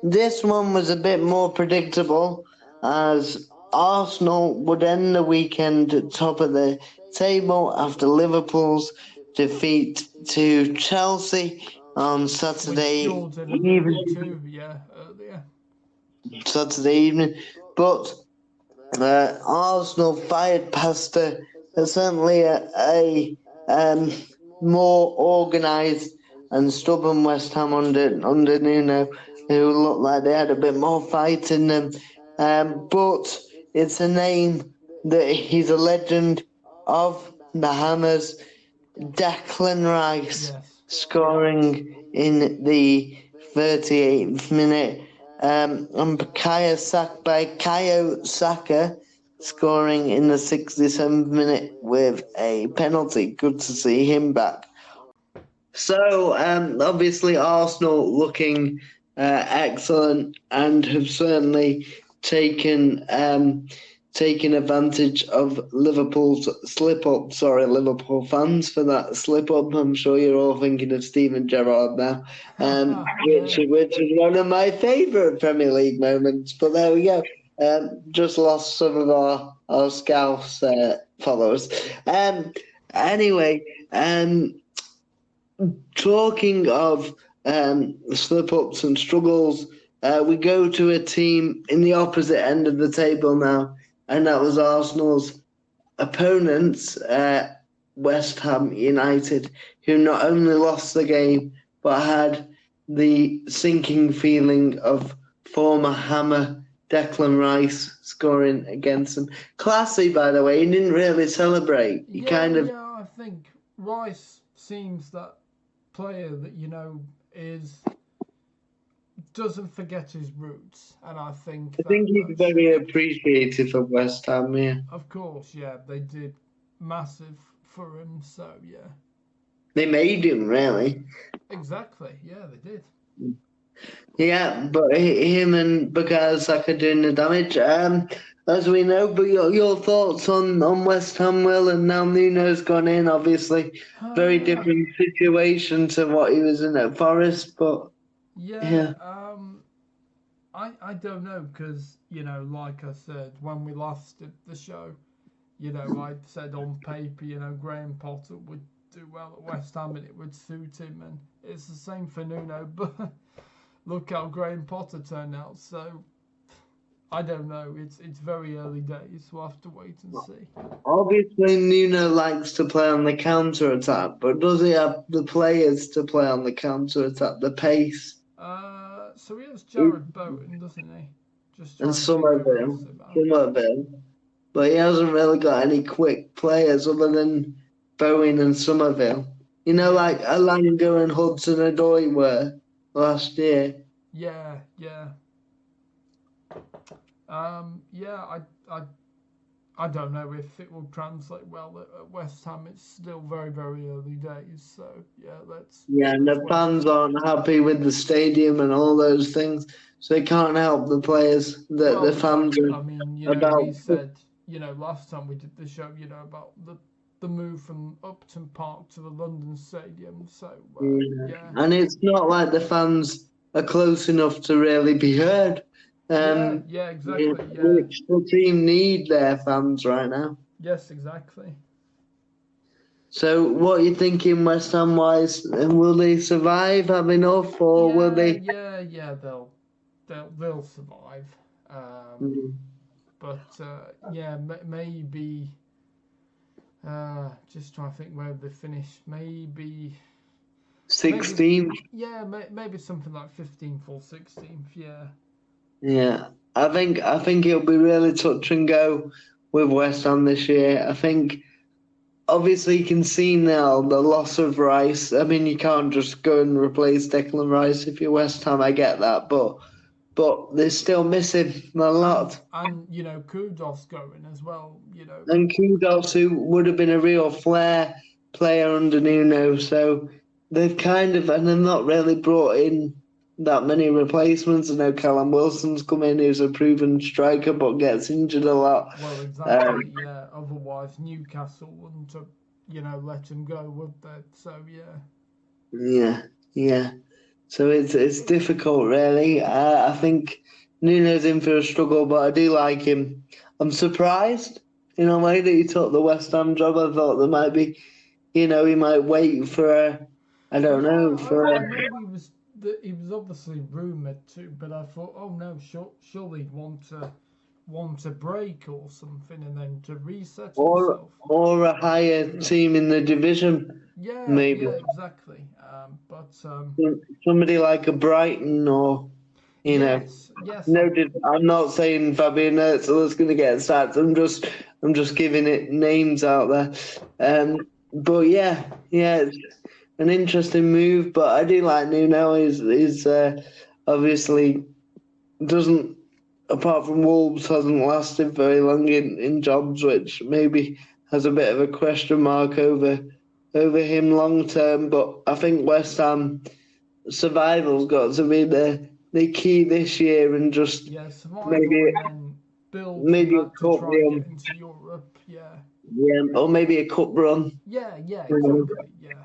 This one was a bit more predictable, as Arsenal would end the weekend at top of the table after Liverpool's defeat to Chelsea on Saturday evening. Earlier. Saturday evening, but Arsenal fired past certainly a more organised and stubborn West Ham under Nuno, who looked like they had a bit more fight in them. But it's a name that he's a legend of the Hammers. Declan Rice scoring in the 38th minute. And Bukayo Saka scoring in the 67th minute with a penalty. Good to see him back. So, obviously, Arsenal looking excellent and have certainly taken advantage of Liverpool's slip-up. Sorry, Liverpool fans, for that slip-up. I'm sure you're all thinking of Steven Gerrard now, which is one of my favourite Premier League moments. But there we go. Just lost some of our Scouse followers. Anyway, talking of slip-ups and struggles, we go to a team in the opposite end of the table now, and that was Arsenal's opponents, West Ham United, who not only lost the game, but had the sinking feeling of former Hammer Declan Rice scoring against them. Classy, by the way. He didn't really celebrate. I think Rice seems that player that doesn't forget his roots, and I think he's very appreciative of West Ham. Yeah, of course, they did massive for him, so they made him, really. Exactly, they did. Yeah, but him and Bukayo Saka doing the damage, as we know. But your thoughts on West Ham, Will, and now Nuno's gone in, obviously. Very different situation to what he was in at Forest, but... I don't know, because, like I said, when we last did the show, I said on paper, Graham Potter would do well at West Ham and it would suit him, and it's the same for Nuno, but look how Graham Potter turned out, so I don't know, it's very early days, we'll have to wait and see. Obviously Nuno likes to play on the counter-attack, but does he have the players to play on the counter-attack, the pace? So he has Jared Bowen, doesn't he? And Somerville. But he hasn't really got any quick players other than Bowen and Somerville. Like Alanga and Hudson-Odoi were last year. I don't know if it will translate well at West Ham. It's still very, very early days, so let's... and the fans aren't happy with the stadium and all those things, so they can't help the players, the fans. I mean, we said, last time we did the show, about the move from Upton Park to the London Stadium, so, And it's not like the fans are close enough to really be heard. Exactly. Which the team need their fans right now. Yes, exactly. So, what are you thinking, West Ham wise? Will they survive? Have enough, or will they? They'll survive. But maybe. Just trying to think where they finish. Maybe 16th. Yeah, maybe something like 15th or 16th. Yeah. Yeah, I think it'll be really touch and go with West Ham this year. I think obviously you can see now the loss of Rice. I mean, you can't just go and replace Declan Rice if you're West Ham. I get that, but they're still missing a lot. And Kudos going as well. And Kudos, who would have been a real flair player under Nuno, so they've and they've not really brought in that many replacements. I know Callum Wilson's come in, who's a proven striker, but gets injured a lot. Well, exactly, yeah. Otherwise, Newcastle wouldn't have, let him go, would they? So, yeah. Yeah. So it's difficult, really. I think Nuno's in for a struggle, but I do like him. I'm surprised in a way that he took the West Ham job. I thought there might be, he might wait for I know he was obviously rumoured to, but I thought, oh no, surely he'd want a break or something, and then to reset himself. Or a higher team in the division. Yeah, maybe. Yeah, exactly. But somebody like a Brighton or. Yes. No, I'm not saying Fabian Herzl's going to get sacked. I'm just giving it names out there. But yeah, it's an interesting move. But I do like Nuno. He's obviously doesn't, apart from Wolves, hasn't lasted very long in jobs, which maybe has a bit of a question mark over him long term. But I think West Ham survival's got to be the key this year, and just maybe a cup run into Europe, or maybe a cup run. Yeah, exactly, yeah.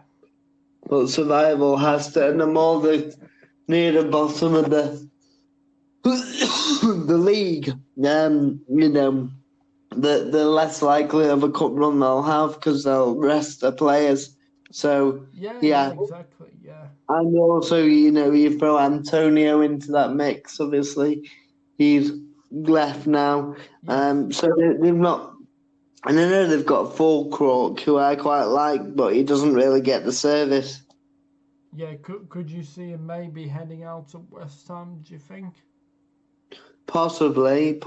But survival has to, and the more near the bottom of the league, the less likely of a cup run they'll have, because they'll rest their players. So yeah, exactly, yeah. And also, you throw Antonio into that mix. Obviously, he's left now. So they've not. And I know they've got Fulcrook, who I quite like, but he doesn't really get the service. Yeah, could you see him maybe heading out to West Ham, do you think? Possibly.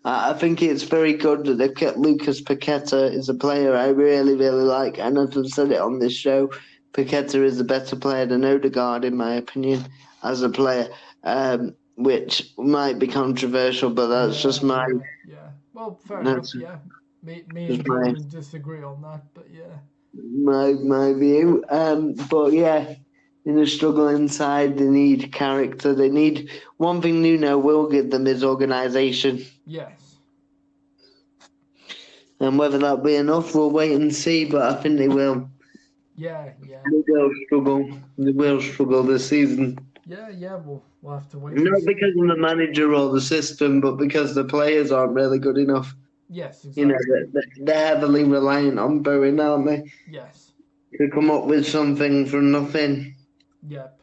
I think it's very good that they've kept Lucas Paqueta is a player I really, really like. And as I've said it on this show, Paqueta is a better player than Odegaard, in my opinion, as a player, which might be controversial, but that's just my... Yeah, well, fair enough, yeah. Me and Jordan disagree on that, but yeah. My view. But yeah, in a struggling side, they need character. They need... One thing Nuno will give them is organisation. Yes. And whether that'll be enough, we'll wait and see, but I think they will. Yeah. They will struggle this season. Yeah, we'll have to wait. Not because of the manager or the system, but because the players aren't really good enough. Yes, exactly. They're heavily reliant on Bowen, aren't they? Yes. To come up with something from nothing. Yep.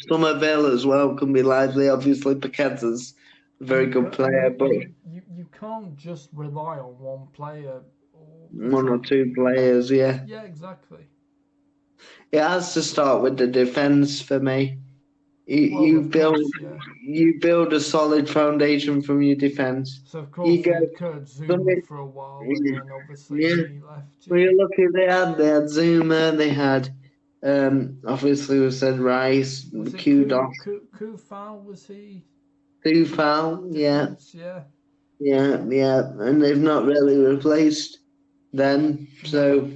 Somerville as well can be lively. Obviously, Paqueta's a very good player, but you can't just rely on one player. One or two players, yeah. Yeah, exactly. It has to start with the defence for me. You build a solid foundation from your defence. So of course you could Zuma for a while, and then obviously he left. Well, you're lucky they had Zuma, they had obviously we said Rice, Kudos. Kufal, was he? Kufal, yeah. Yeah, and they've not really replaced them. So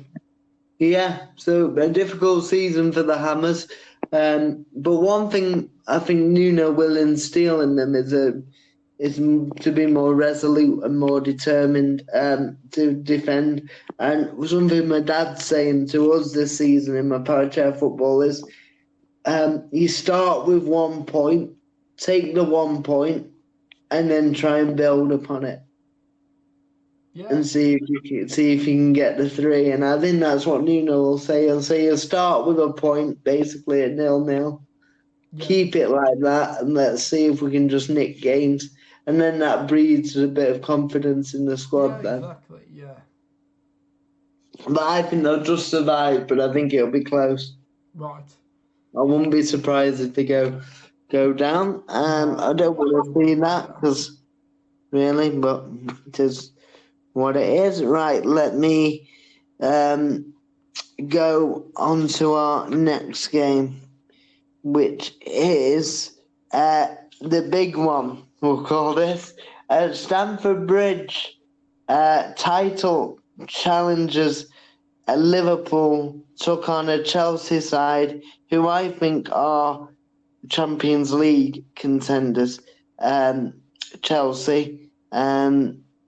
so a difficult season for the Hammers. But one thing I think Nuno will instill in them is to be more resolute and more determined to defend. And something my dad's saying to us this season in my power chair football is you start with 1 point, take the 1 point, and then try and build upon it. Yeah. And see if you can get the 3. And I think that's what Nuno will say. He'll say you'll start with a point, basically at 0-0. Yeah. Keep it like that, and let's see if we can just nick games. And then that breeds a bit of confidence in the squad then. Exactly, yeah. But I think they'll just survive, but I think it'll be close. Right. I wouldn't be surprised if they go down. I don't want to see that because really, but it is what it is. Right, let me go on to our next game, which is the big one, we'll call this. Stamford Bridge title challengers Liverpool took on a Chelsea side who I think are Champions League contenders, Chelsea.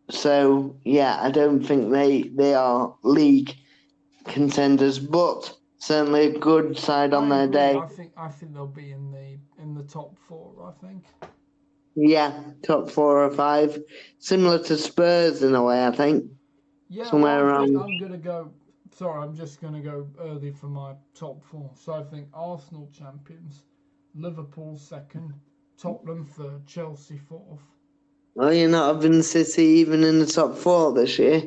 So yeah, I don't think they are league contenders, but certainly a good side on their day. I think they'll be in the top 4. I think. Yeah, top 4 or 5, similar to Spurs in a way. I think. Yeah, somewhere around. I'm gonna go. Sorry, I'm just gonna go early for my top 4. So I think Arsenal champions, Liverpool second, Tottenham third, Chelsea fourth. Oh, you're not having City even in the top 4 this year?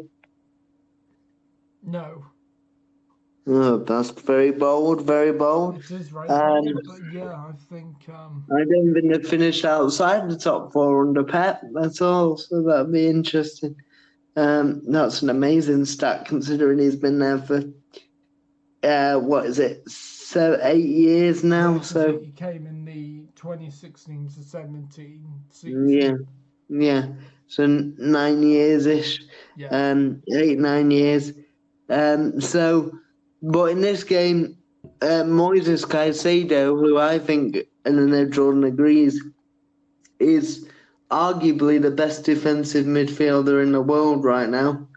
No. Oh, that's very bold, very bold. It is very bold, but yeah, I think. I don't think they finished outside the top 4 under Pep, that's all, so that'd be interesting. That's an amazing stat considering he's been there for, 8 years now? Yeah, so he came in the 2016 to 17 season. Yeah. So 9 years-ish. Yeah. 8-9 years. But in this game, Moises Caicedo, who I think, and I know Jordan agrees, is arguably the best defensive midfielder in the world right now.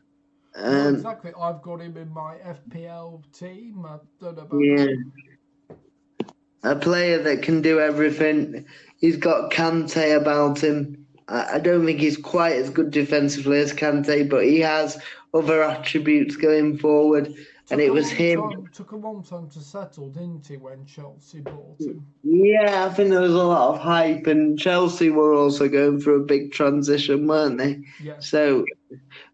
No, exactly. I've got him in my FPL team. I don't know about you. A player that can do everything. He's got Kante about him. I don't think he's quite as good defensively as Kante, but he has other attributes going forward. Took a long time to settle, didn't he, when Chelsea bought him? Yeah, I think there was a lot of hype, and Chelsea were also going through a big transition, weren't they? Yeah.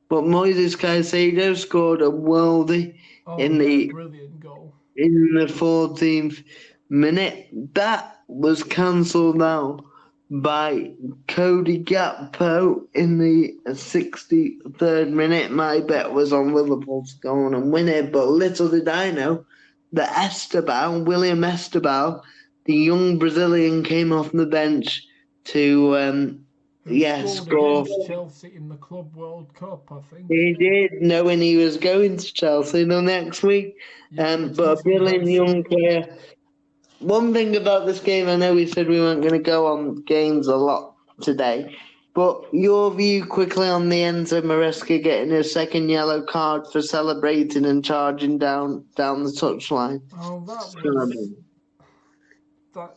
But Moises Caicedo scored a worldie brilliant goal in the 14th minute. That was cancelled out by Cody Gakpo in the 63rd minute. My bet was on Liverpool to go on and win it, but little did I know that William Esteban, the young Brazilian, came off the bench to score against Chelsea in the Club World Cup, I think. He did, knowing he was going to Chelsea the next week. But a brilliant young player. One thing about this game, I know we said we weren't going to go on games a lot today, but your view quickly on the Enzo Maresca getting a second yellow card for celebrating and charging down the touchline. Oh,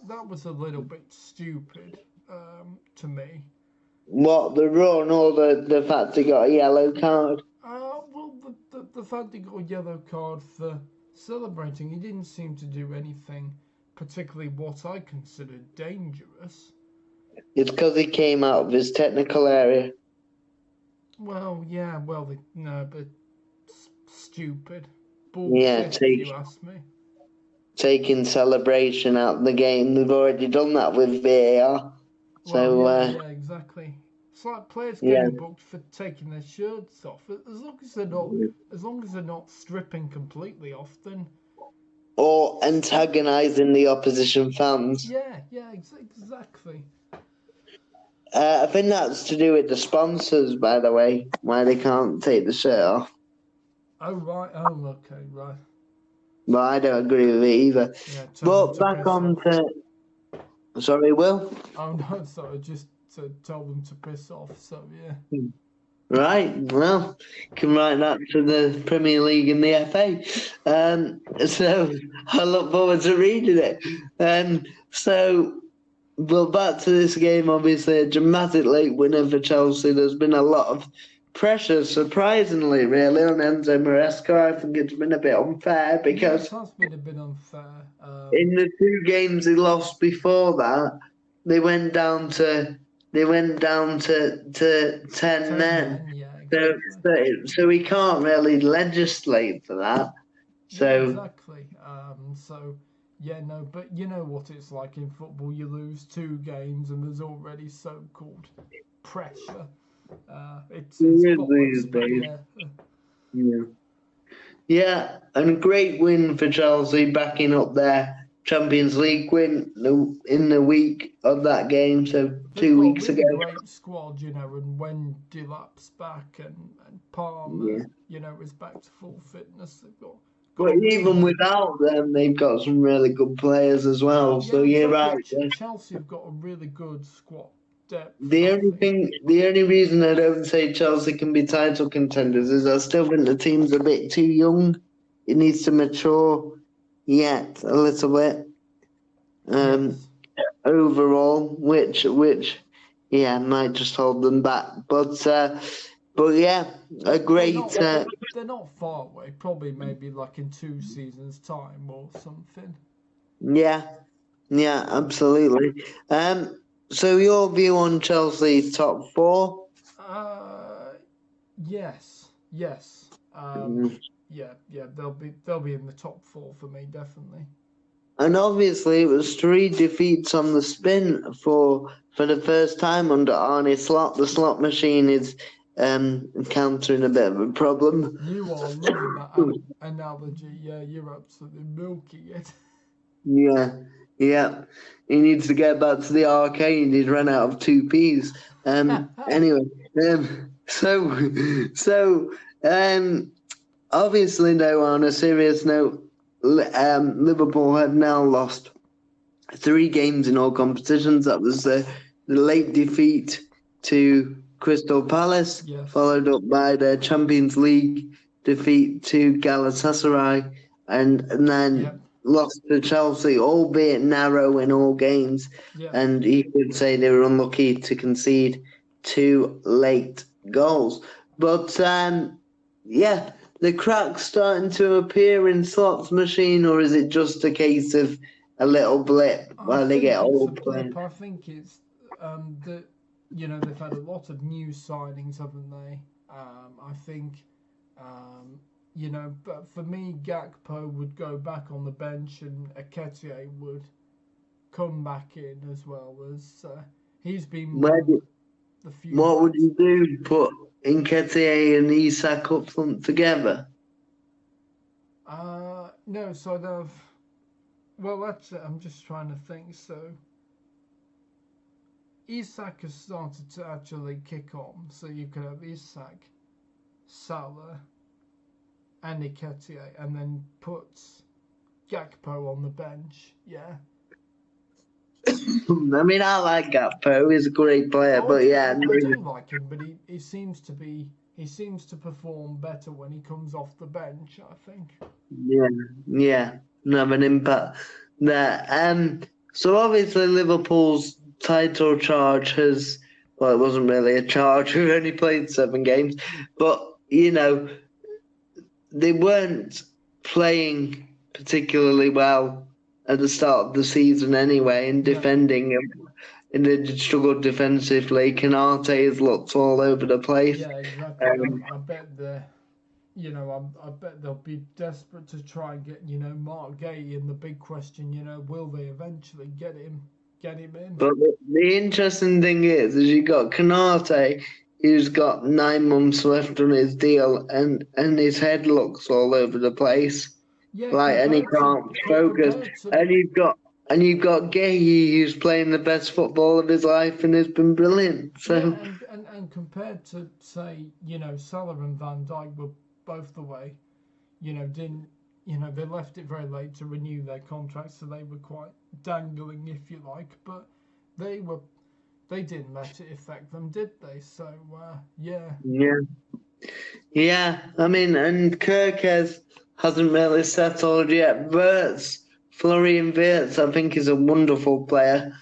that was a little bit stupid to me. What, the run or the fact he got a yellow card? Well, the fact he got a yellow card for celebrating, he didn't seem to do anything particularly what I considered dangerous. It's because he came out of his technical area. Well, yeah, but stupid. Bullshit, you ask me. Taking celebration out of the game. They've already done that with VAR. Yeah, exactly. It's like players getting booked for taking their shirts off. As long as they're not stripping completely off, then. Or antagonising the opposition fans. Yeah, exactly. I think that's to do with the sponsors, by the way, why they can't take the shirt off. Oh, right. Oh, okay, right. But I don't agree with it either. Yeah, but back on to... Sorry, Will? Oh, no, sorry, just to tell them to piss off, so yeah. Right, well, can write that to the Premier League and the FA. So I look forward to reading it. Well, back to this game, obviously a dramatic late winner for Chelsea. There's been a lot of pressure, surprisingly, really, on Enzo Maresca. I think it's been a bit unfair because it has been a bit unfair. In the 2 games he lost before that, they went down to 10 men. Yeah, exactly. So we can't really legislate for that. So exactly. So Yeah, no, but you know what it's like in football. You lose 2 games and there's already so-called pressure. It's It is bollocks, these but days. yeah. Yeah. Yeah, and great win for Chelsea, backing up their Champions League win in the week of that game, so They've 2 got a weeks ago. really great squad, you know, and when Delap's back and Palmer, Yeah. you know, is back to full fitness, they've got But a really even good. without them, they've got some really good players as well. Yeah, So you're exactly. right. Yeah. Chelsea have got a really good squad depth, The I only think. the only reason I don't say Chelsea can be title contenders is I still think the team's a bit too young. It needs to mature yet a little bit. Yes. Overall, which yeah might just hold them back. But yeah, a great. They're not far away. Probably maybe like in 2 seasons' time or something. Yeah, yeah, absolutely. So your view on Chelsea's top four? Uh, yes. Mm. Yeah. They'll be in the top 4 for me, definitely. And obviously, it was 3 defeats on the spin for the first time under Arne Slot. The slot machine is encountering a bit of a problem. You are loving that analogy. Yeah, you're absolutely milking it. Yeah. He needs to get back to the arcade. He's run out of 2p's. Anyway, so obviously, though, on a serious note, Liverpool have now lost 3 games in all competitions. That was the late defeat to Crystal Palace, Yes. followed up by their Champions League defeat to Galatasaray, and then lost to Chelsea, albeit narrow in all games. Yeah. And you could say they were unlucky to concede 2 late goals. But yeah, the cracks starting to appear in Slot's machine, or is it just a case of a little blip while they get old players? I think it's that they've had a lot of new signings, haven't they? I think but for me, Gakpo would go back on the bench and Eketiah would come back in as well as he's been the few. What would you do? Put Nketiah and Isak up front together? No, so they've. Well, that's it. I'm just trying to think. So, Isak has started to actually kick on. So you could have Isak, Salah, and Nketiah, and then put Gakpo on the bench. Yeah. I mean, I like Gakpo. He's a great player, but yeah, I do like him, but he seems to perform better when he comes off the bench, I think. Yeah, have an impact there. So obviously Liverpool's title charge has, well, it wasn't really a charge. We've only played 7 games, but they weren't playing particularly well at the start of the season anyway, and defending. And they struggled defensively. Canate has looked all over the place. Yeah, exactly. I bet I bet they'll be desperate to try and get Mark Gay in. The big question, will they eventually get him in? But the interesting thing is you got Canate, who's got 9 months left on his deal, and his head looks all over the place. Yeah, and he can't focus. And you've got Gay, who's playing the best football of his life and has been brilliant. So and compared to say Salah and Van Dijk were both the way, didn't they left it very late to renew their contracts, so they were quite dangling, if you like, but they didn't let it affect them, did they? So yeah. I mean, and Kirkes hasn't really settled yet. Florian Wirtz, I think, is a wonderful player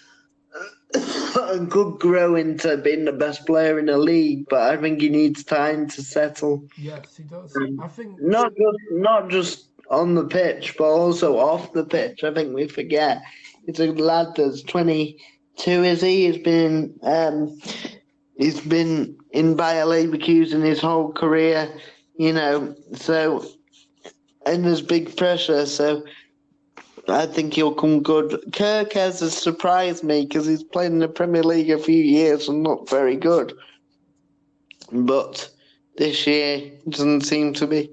and could grow into being the best player in the league, but I think he needs time to settle. Yes, he does. I think not just on the pitch, but also off the pitch. I think we forget he's a lad that's 22. Is he? He's been in Bayer Leverkusen his whole career, so, and there's big pressure. So I think he'll come good. Kirk has surprised me because he's played in the Premier League a few years and not very good. But this year doesn't seem to be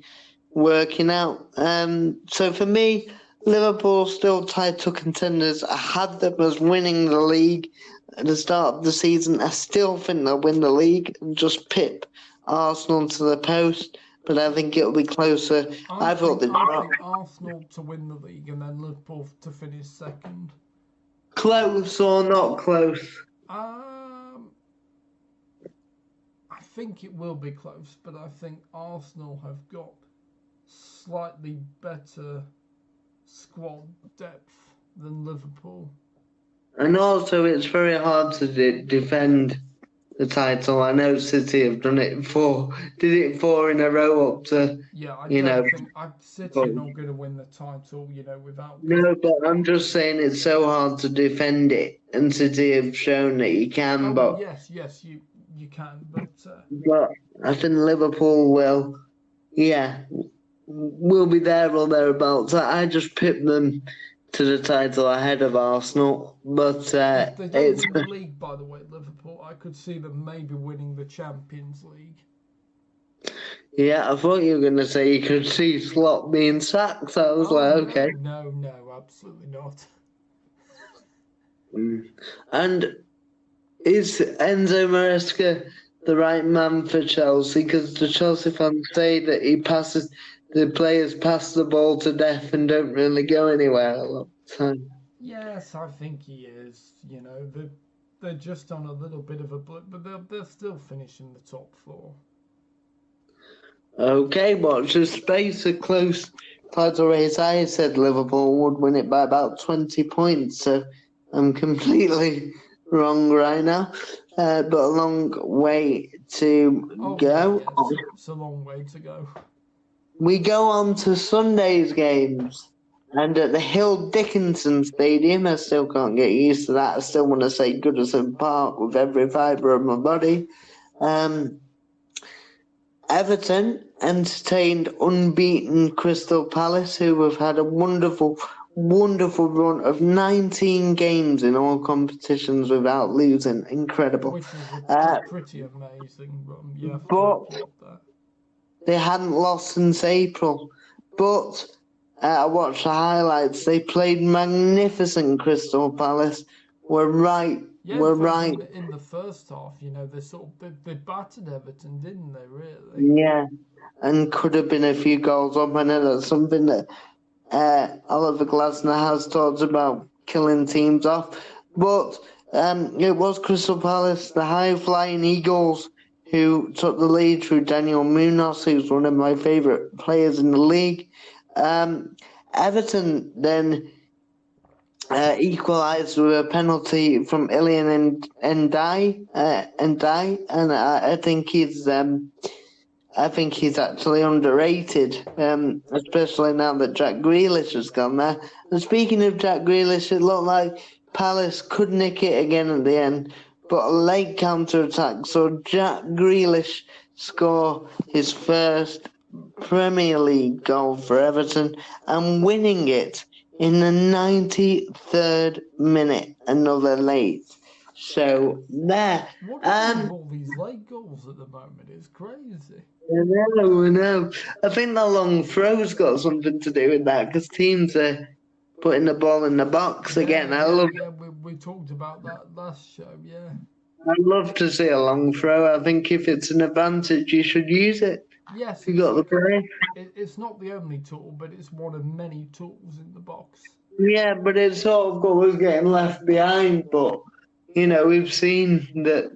working out. So for me, Liverpool still title contenders. I had them as winning the league at the start of the season. I still think they'll win the league and just pip Arsenal to the post. But I think it'll be closer. I thought think Arsenal to win the league and then Liverpool to finish second. Close or not close? I think it will be close, but I think Arsenal have got slightly better squad depth than Liverpool. And also, it's very hard to defend the title. I know City have done it did it 4 in a row up to. Yeah, I don't think City are not going to win the title, without. No, but I'm just saying it's so hard to defend it, and City have shown that you can. But yes, you can, but I think Liverpool will be there or thereabouts. I just pipped them to the title ahead of Arsenal, but if they don't win the league, by the way, Liverpool, I could see them maybe winning the Champions League. Yeah, I thought you were going to say you could see Slot being sacked. So I was okay. No, absolutely not. And is Enzo Maresca the right man for Chelsea? Because the Chelsea fans say that the players pass the ball to death and don't really go anywhere a lot of the time. Yes, I think he is. They're just on a little bit of a blip, but they're still finishing the top 4. Okay, watch the space. A close title race. I said Liverpool would win it by about 20 points, so I'm completely wrong right now. But a long way to go. Yeah, it's a long way to go. We go on to Sunday's games. And at the Hill Dickinson Stadium, I still can't get used to that. I still want to say Goodison Park with every fibre of my body. Everton entertained unbeaten Crystal Palace, who have had a wonderful run of 19 games in all competitions without losing. Incredible. Which is a pretty amazing run. Yeah, but they hadn't lost since April. But I watched the highlights. They played magnificent. Crystal Palace were right. Yeah, in the first half, they battered Everton, didn't they? Really? Yeah, and could have been a few goals up. I know that's something that Oliver Glasner has talked about, killing teams off. But it was Crystal Palace, the high-flying Eagles, who took the lead through Daniel Munoz, who's one of my favourite players in the league. Everton then equalised with a penalty from Ilian Ndiaye, and I think he's actually underrated, especially now that Jack Grealish has gone there. And speaking of Jack Grealish, it looked like Palace could nick it again at the end, but a late counter-attack saw Jack Grealish score his first Premier League goal for Everton and winning it in the 93rd minute, another late. So there. What are all these late goals at the moment? It's crazy. I know. I think the long throw's got something to do with that because teams are putting the ball in the box again. We talked about that last show, yeah. I'd love to see a long throw. I think if it's an advantage, you should use it. Yes, you got the play. It's not the only tool, but it's one of many tools in the box. Yeah, but it's sort of goals getting left behind. But, we've seen that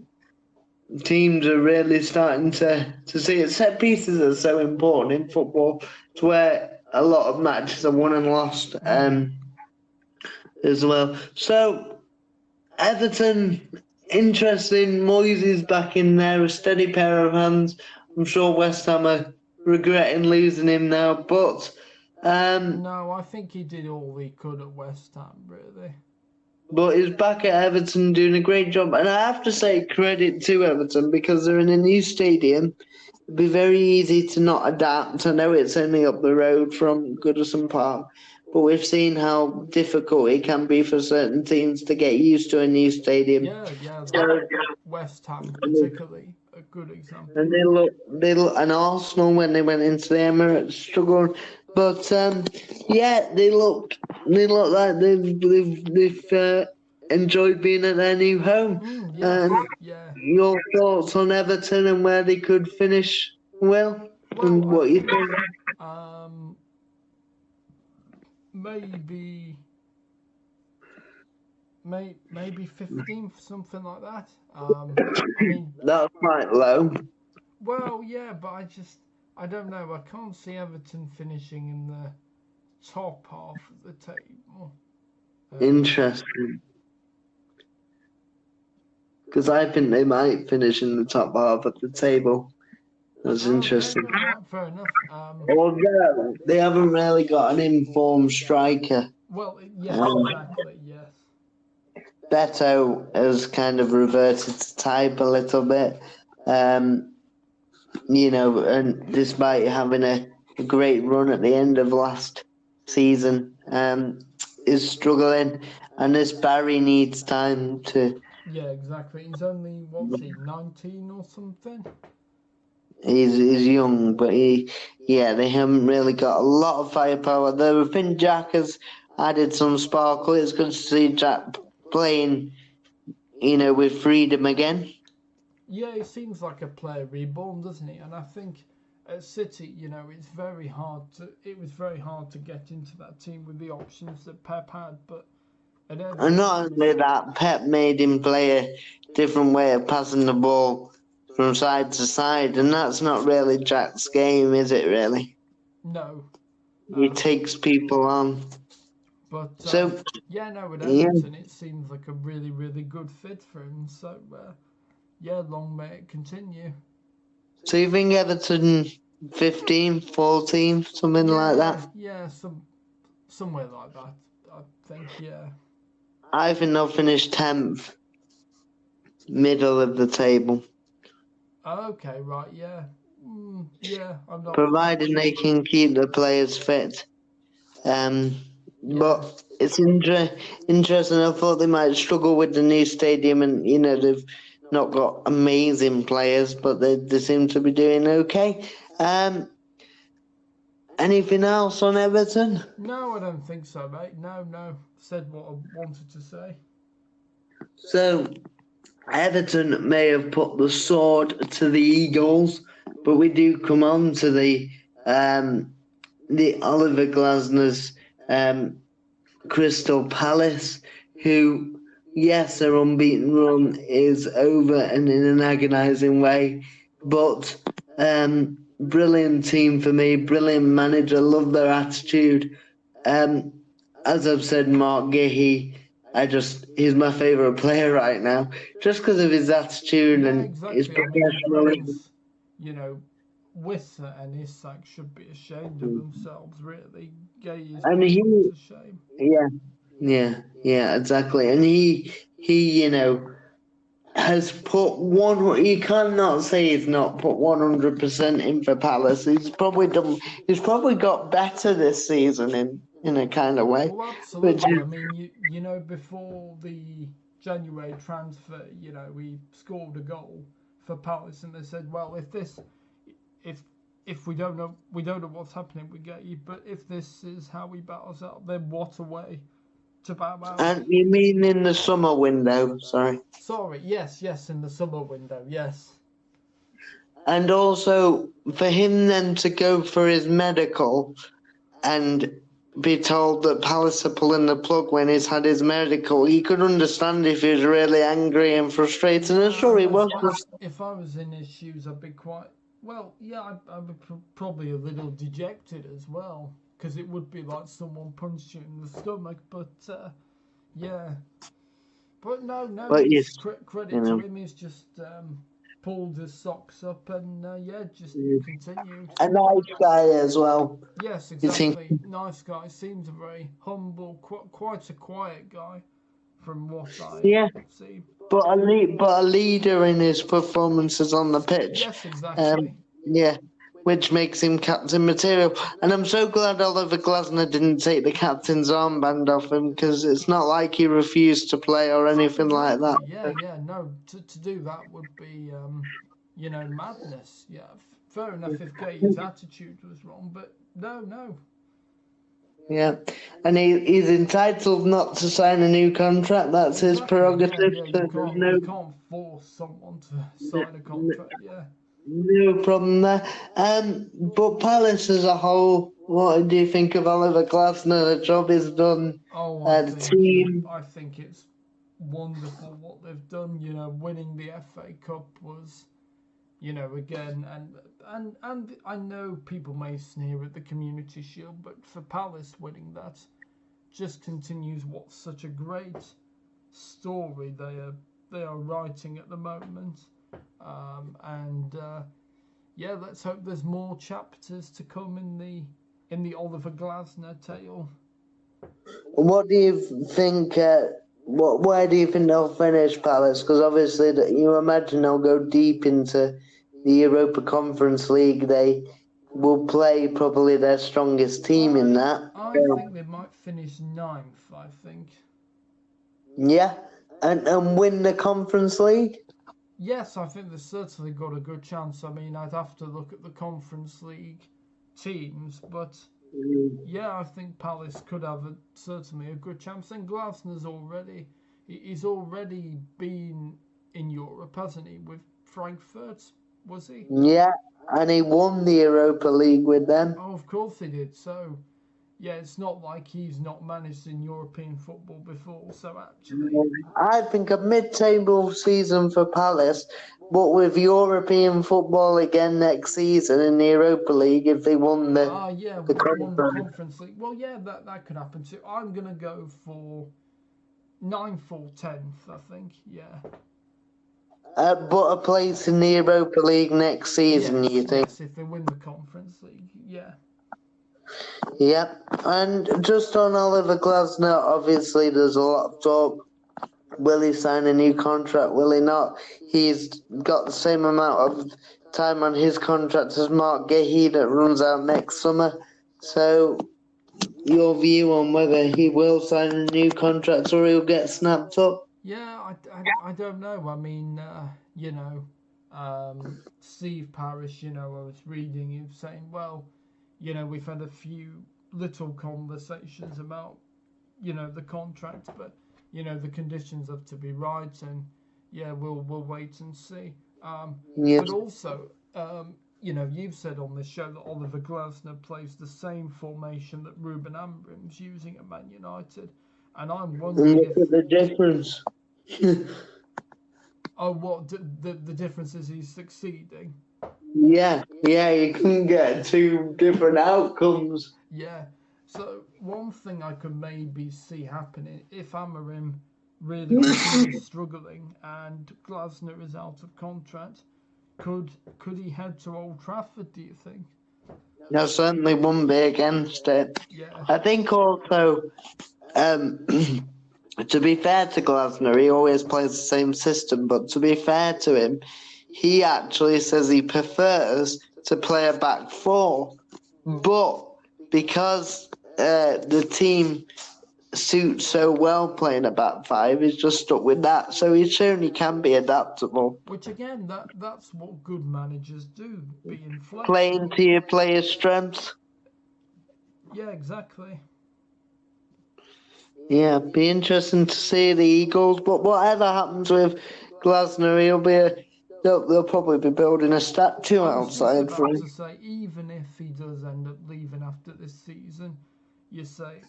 teams are really starting to see it. Set pieces are so important in football. It's where a lot of matches are won and lost as well. So, Everton, interesting. Moyes is back in there, a steady pair of hands. I'm sure West Ham are regretting losing him now, but no, I think he did all he could at West Ham, really. But he's back at Everton doing a great job, and I have to say credit to Everton because they're in a new stadium. It'd be very easy to not adapt. I know it's only up the road from Goodison Park, but we've seen how difficult it can be for certain teams to get used to a new stadium. Yeah. So, West Ham, particularly, a good example. and they look, and Arsenal when they went into the Emirates struggled, but they look like they've enjoyed being at their new home. Yeah. Your thoughts on Everton and where they could finish, Will, and what you think? Maybe 15th, something like that. I mean, That's quite low. well, yeah, but I don't know. I can't see Everton finishing in the top half of the table. Interesting. Because I think they might finish in the top half of the table. That's interesting. Okay, right, fair enough. Although they haven't really got an informed striker. Well, yes, exactly, yes. Beto has kind of reverted to type a little bit. And despite having a great run at the end of last season, is struggling. And this Barry needs time to... Yeah, exactly. He's only, what's he, 19 or something? He's young, but they haven't really got a lot of firepower. Though I think Jack has added some sparkle. It's good to see Jack playing, with freedom again. Yeah, he seems like a player reborn, doesn't he? And I think at City, it was very hard to get into that team with the options that Pep had, but and not only that, Pep made him play a different way of passing the ball from side to side, and that's not really Jack's game, is it, really? No. He takes people on. But, with Everton, it seems like a really, really good fit for him. So, long may it continue. So you think Everton 15, 14, something like that? Yeah, somewhere like that, I think, yeah. I think they'll finish 10th, middle of the table. Okay, right, yeah. I'm not... Providing they can keep the players fit. But it's interesting. I thought they might struggle with the new stadium, and they've not got amazing players, but they seem to be doing okay. Anything else on Everton? No, I don't think so, mate. No. Said what I wanted to say. So, Everton may have put the sword to the Eagles, but we do come on to the Oliver Glasner's Crystal Palace, who, yes, their unbeaten run is over and in an agonising way, but brilliant team for me, brilliant manager, love their attitude. As I've said, Mark Gahey, he's my favourite player right now, just because of his attitude and his professionalism. Wissa and Isak should be ashamed of themselves, really. Gahey is a shame. Yeah, exactly. And he has put you cannot say he's not put 100% in for Palace. He's probably got better this season in a kind of way. Well, absolutely. I mean, before the January transfer, we scored a goal for Palace, and they said, well, if we don't know what's happening with Gahey, but if this is how we battle us out, then what a way to bow out. And you mean in the summer window? Sorry, yes, in the summer window, yes. And also for him then to go for his medical and be told that Palace are pulling the plug when he's had his medical, he could understand if he was really angry and frustrated. And I'm sure he was. If I was in his shoes, I'd be quite... Well, yeah, I'd be probably a little dejected as well, because it would be like someone punched you in the stomach, but, yeah. But no, credit to him, he's just pulled his socks up and, just continued. A nice guy as well. Yes, exactly. Nice guy. Seems a very humble, quite a quiet guy, from what I see. But a leader in his performances on the pitch. Yes, exactly. which makes him captain material. And I'm so glad Oliver Glasner didn't take the captain's armband off him, because it's not like he refused to play or anything like that. Yeah, no, to do that would be, madness. Yeah, fair enough if Gaye's attitude was wrong, but no. Yeah, and he's entitled not to sign a new contract. That's his prerogative. Yeah, So you can't force someone to sign a contract. Yeah. No problem there. But Palace as a whole, what do you think of Oliver Glasner? The job is done. The team. I think it's wonderful what they've done. Winning the FA Cup was, again, and I know people may sneer at the Community Shield, but for Palace winning that just continues what's such a great story they are writing at the moment. Let's hope there's more chapters to come in the Oliver Glasner tale. What do you think? Where do you think they'll finish, Palace? Because obviously, you imagine they'll go deep into the Europa Conference League. They will play probably their strongest team in that. I think they might finish 9th. I think. Yeah, and win the Conference League. Yes, I think they've certainly got a good chance. I mean, I'd have to look at the Conference League teams, but yeah, I think Palace could have certainly a good chance. And Glasner's he's already been in Europe, hasn't he, with Frankfurt, was he? Yeah, and he won the Europa League with them. Oh, of course he did. So, yeah, it's not like he's not managed in European football before. So, actually, I think a mid-table season for Palace, but with European football again next season in the Europa League if they won the Conference League. Well, yeah, that could happen too. I'm gonna go for 9th or 10th. I think, yeah. But a place in the Europa League next season, you think? Yes, if they win the Conference League, yeah. Yep, and just on Oliver Glasner, obviously there's a lot of talk. Will he sign a new contract? Will he not? He's got the same amount of time on his contract as Mark Gahey that runs out next summer. So, your view on whether he will sign a new contract or he'll get snapped up? Yeah, I don't know. I mean, Steve Parish, I was reading him saying, well, we've had a few little conversations about, the contract, but, the conditions have to be right, and yeah, we'll wait and see. But also, you've said on this show that Oliver Glasner plays the same formation that Ruben Amorim's using at Man United, and I'm wondering look at the difference. Oh, what the difference is he's succeeding. Yeah, you can get two different outcomes. Yeah, so one thing I could maybe see happening if Amorim really is struggling and Glasner is out of contract, could he head to Old Trafford? Do you think? I certainly wouldn't be against it. Yeah. I think also, to be fair to Glasner, he always plays the same system, but to be fair to him, he actually says he prefers to play a back four. But because the team suits so well playing a back five, he's just stuck with that. So he's shown he can be adaptable. Which again, that's what good managers do, be inflexible. Playing to your player's strengths. Yeah, exactly. Yeah, be interesting to see the Eagles. But whatever happens with Glasner, they'll probably be building a statue outside for him. To say, even if he does end up leaving after this season, you say,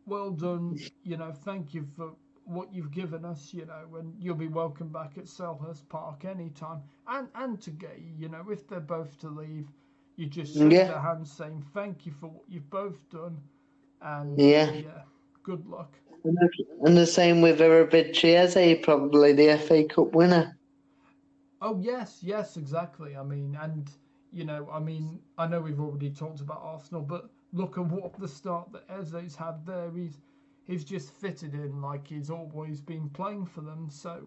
well done, thank you for what you've given us, and you'll be welcome back at Selhurst Park anytime. And to Gay, if they're both to leave, you just shake their hands saying thank you for what you've both done, and good luck. And the same with Erabid Chiese, probably the FA Cup winner. Oh yes, exactly. I mean, and I know we've already talked about Arsenal, but look at what the start that Eze's had there. He's just fitted in like he's always been playing for them. So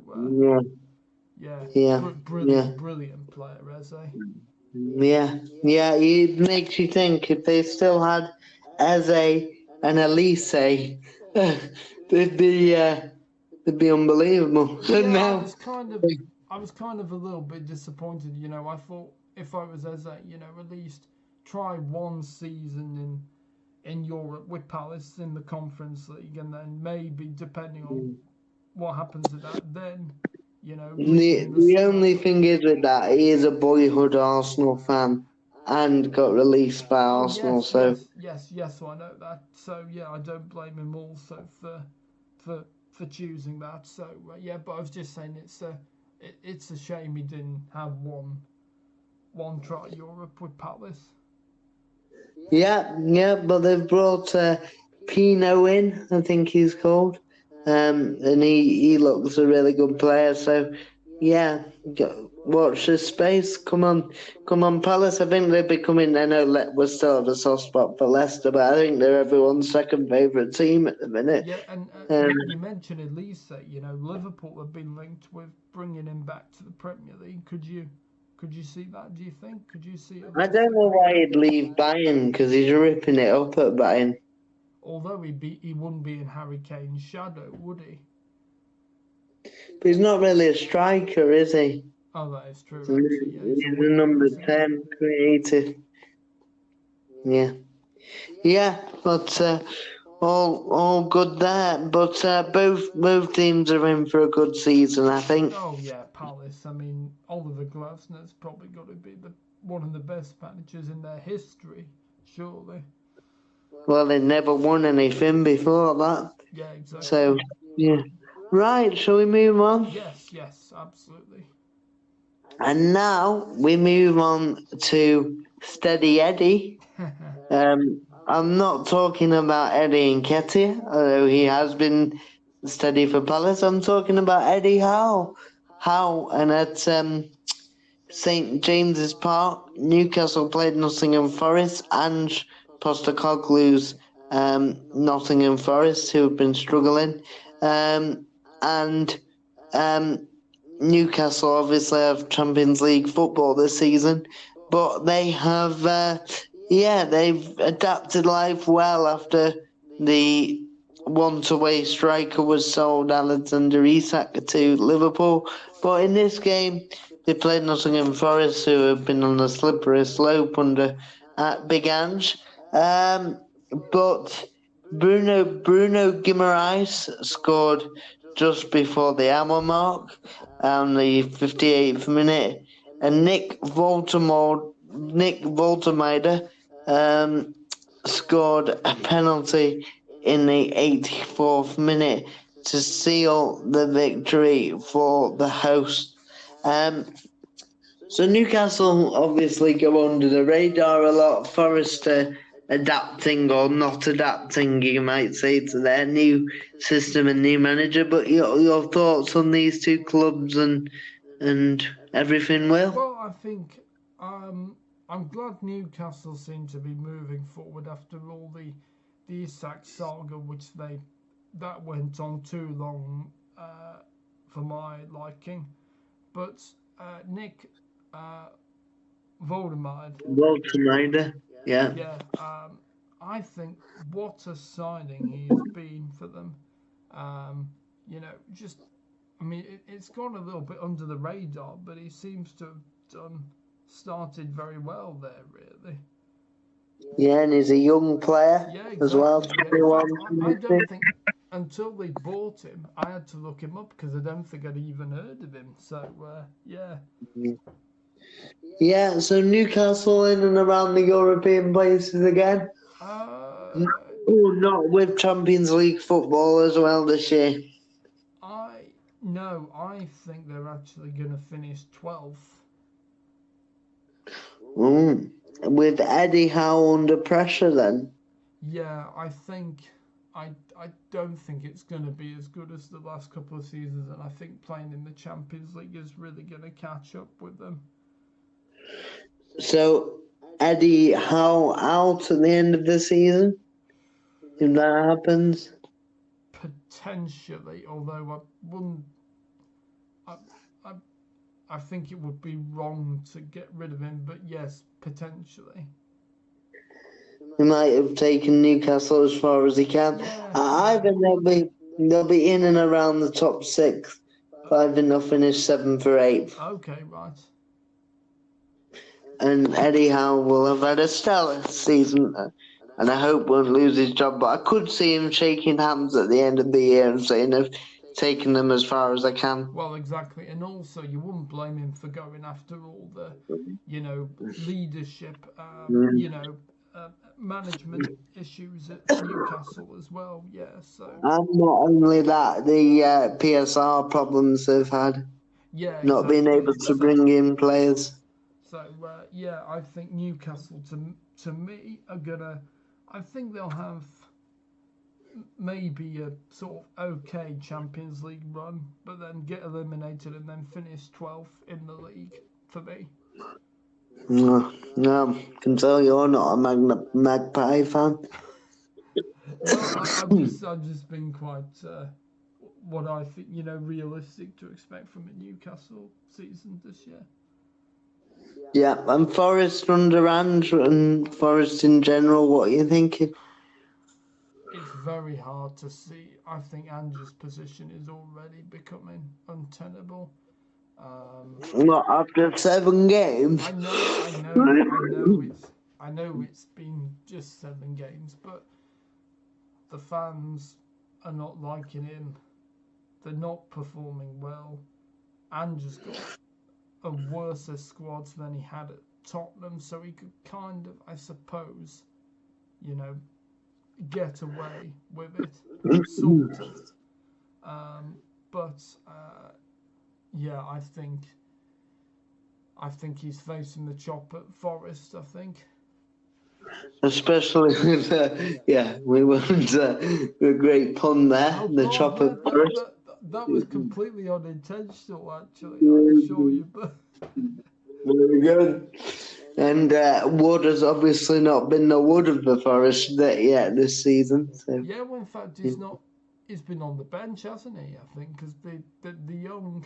brilliant player, Eze. Yeah, it makes you think if they still had Eze and Elise, they'd be unbelievable. And Yeah, now, I was kind of a little bit disappointed. I thought if I was Eze, at least try one season in Europe with Palace in the Conference League, and then maybe depending on what happens to that, then leave in the the summer. only thing is with that, he is a boyhood Arsenal fan and got released by Oh Arsenal, so yes. So I know that. So yeah, I don't blame him also for choosing that. So yeah, but I was just saying it's a shame he didn't have one try Europe with Palace. yeah, but they've brought Pino in, I think he's called, and he looks a really good player. So yeah, watch this space. Come on, Palace. I think they're becoming. I know we're still at a soft spot for Leicester, but I think they're everyone's second favourite team at the minute. Yeah, and you mentioned Elise. Liverpool have been linked with bringing him back to the Premier League. Could you see that? Do you think? Could you see I Elise? don't know why he'd leave Bayern because he's ripping it up at Bayern. Although he wouldn't be in Harry Kane's shadow, would he? But he's not really a striker, is he? Oh, that is true. He's, Actually, yeah, he's a the winger, number isn't he? 10, creative. Yeah, but all good there. But both teams are in for a good season, I think. Oh yeah, Palace. I mean, Oliver Glasner's probably got to be one of the best managers in their history, surely. Well, they never won anything before that. Yeah, exactly. So, yeah. Right, shall we move on? Yes, absolutely. And now we move on to Steady Eddie. I'm not talking about Eddie Nketiah, although he has been steady for Palace. I'm talking about Eddie Howe. And at St James's Park, Newcastle played Nottingham Forest and Postecoglou's Nottingham Forest, who have been struggling. And Newcastle obviously have Champions League football this season, but they have, they've adapted life well after the once-away striker was sold, Alexander Isak, to Liverpool. But in this game, they played Nottingham Forest, who have been on a slippery slope under Big Ange. But Bruno Guimaraes scored just before the hour mark on the 58th minute, and Nick Woltermeyer scored a penalty in the 84th minute to seal the victory for the hosts. So Newcastle obviously go under the radar a lot. Forest adapting or not adapting, you might say, to their new system and new manager. But your thoughts on these two clubs and everything, Will? Well, I think I'm glad Newcastle seem to be moving forward after all the Isak saga, which that went on too long for my liking. But Nick Woltermeyer, yeah. Yeah, I think what a signing he's been for them. Just I mean, it's gone a little bit under the radar, but he seems to have started very well there, really. Yeah, and he's a young player as well. Yeah, I don't think until they bought him, I had to look him up because I don't think I'd even heard of him. So, yeah. Yeah, so Newcastle in and around the European places again. Not with Champions League football as well this year. I think they're actually going to finish 12th. With Eddie Howe under pressure then? Yeah, I don't think it's going to be as good as the last couple of seasons, and I think playing in the Champions League is really going to catch up with them. So, Eddie Howe out at the end of the season? If that happens? Potentially, although I wouldn't. I think it would be wrong to get rid of him, but yes, potentially. He might have taken Newcastle as far as he can. Yeah. I think they'll be in and around the top 6. But I think they'll finish 7th or 8th. Okay, right. And Eddie Howe will have had a stellar season, and I hope won't lose his job. But I could see him shaking hands at the end of the year and saying, "I've taken them as far as I can." Well, exactly, and also you wouldn't blame him for going after all the, leadership, management issues at Newcastle as well. Yeah, so. And not only that, the PSR problems they've had, not being able to bring in players. So I think Newcastle to me are gonna. I think they'll have maybe a sort of okay Champions League run, but then get eliminated and then finish 12th in the league for me. No, I can tell you're not a Magpie fan. Well, I've just been quite what I think realistic to expect from a Newcastle season this year. Yeah, and Forest under Ange and Forest in general, what are you thinking? It's very hard to see. I think Ange's position is already becoming untenable. Not after 7 games. I know it's been just 7 games, but the fans are not liking him. They're not performing well. Ange's got a worse squad than he had at Tottenham, so he could kind of, I suppose, get away with it, sort of. I think he's facing the chop at Forest. I think, especially with we went a great pun there. The chop at Forest. That was completely unintentional, actually. I assure you, but. Very good. And Wood has obviously not been the Wood of the Forest yet this season. So. Yeah, well, in fact, he's not. He's been on the bench, hasn't he? I think because the young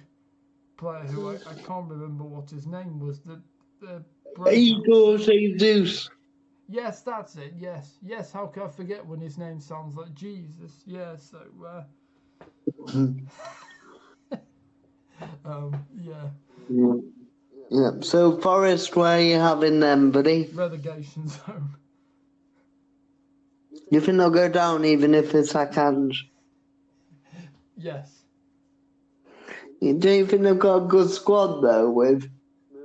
player who I can't remember what his name was. The Igor Jesus. Yes, that's it. Yes. How can I forget when his name sounds like Jesus? Yeah. So. Yeah. So Forest, where are you having them, buddy? Relegation zone. You think they'll go down even if it's Ange? Yes. Do you think they've got a good squad though with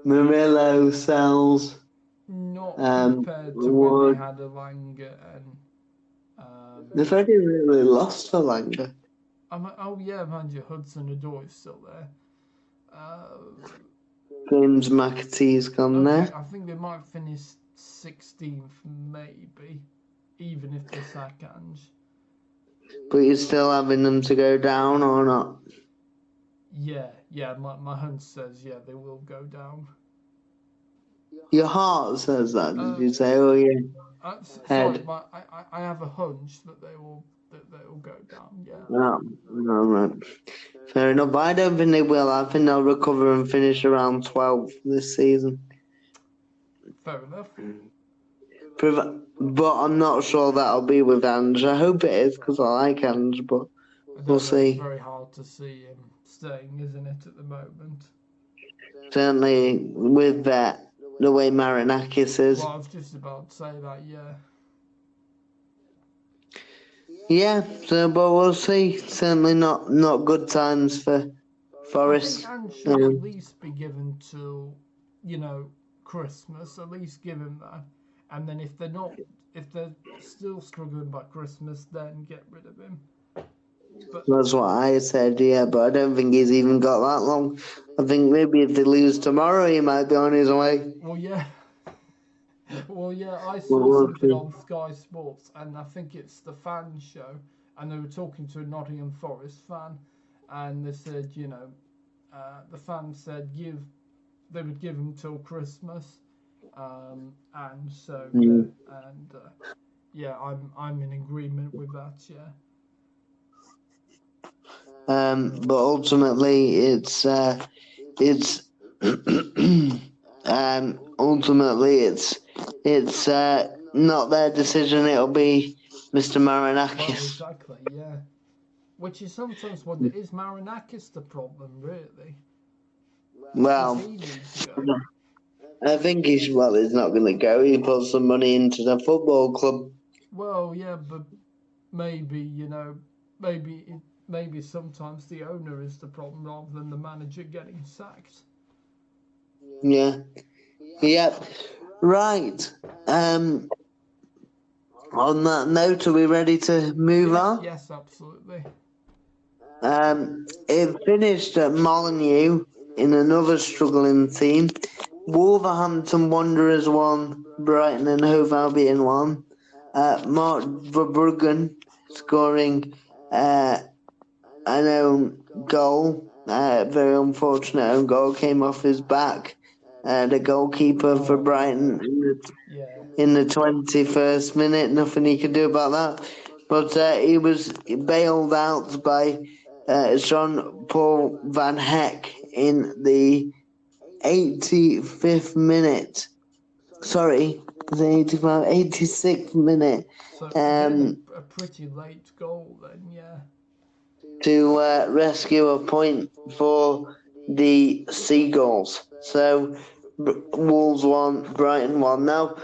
Murillo, Sells? Not compared to when they had Elanga and. They've only really lost for Elanga. Mind you, Hudson-Odoi is still there. James McAtee's gone there. I think they might finish 16th, maybe, even if they sack Ange. But you're still having them to go down or not? Yeah. My hunch says they will go down. Your heart says that. Did you say? Oh yeah. Sorry, I have a hunch that they will go down. Yeah. No, right. Fair enough. But I don't think they will. I think they'll recover and finish around 12th this season. Fair enough. But I'm not sure that'll be with Ange. I hope it is because I like Ange, but we'll see. It's very hard to see him staying, isn't it, at the moment? Certainly with the way Marinakis is. Well, I was just about to say that, yeah. Yeah, but we'll see. Certainly not good times for Forest. I think Ange should at least be given till, Christmas. At least give him that. And then if they're still struggling by Christmas, then get rid of him. But that's what I said, yeah, but I don't think he's even got that long. I think maybe if they lose tomorrow, he might be on his way. Well, yeah. I saw something on Sky Sports, and I think it's the fan show, and they were talking to a Nottingham Forest fan, and they said, the fan said they would give him till Christmas, and so I'm in agreement with that, yeah. But ultimately, it's ultimately it's not their decision. It'll be Mr. Well, Marinakis. exactly, yeah. Which is sometimes wonder, is Marinakis the problem, really? Well, Does he need to go? I think he's not going to go. He put some money into the football club. Well, yeah, but maybe, you know, maybe sometimes the owner is the problem rather than the manager getting sacked. Yeah. Yep. Right. On that note, are we ready to move on? Yes, absolutely. It finished at Molineux in another struggling team. Wolverhampton Wanderers 1, Brighton and Hove Albion 1. Mark Verbruggen scoring an own goal. Very unfortunate own goal, came off his back. The goalkeeper for Brighton in the 21st minute, nothing he could do about that. But he was bailed out by Jean-Paul Van Heck in the 85th minute. Sorry, the 86th minute. So again, a pretty late goal then, yeah. To rescue a point for the Seagulls. So Wolves 1, Brighton 1. Now,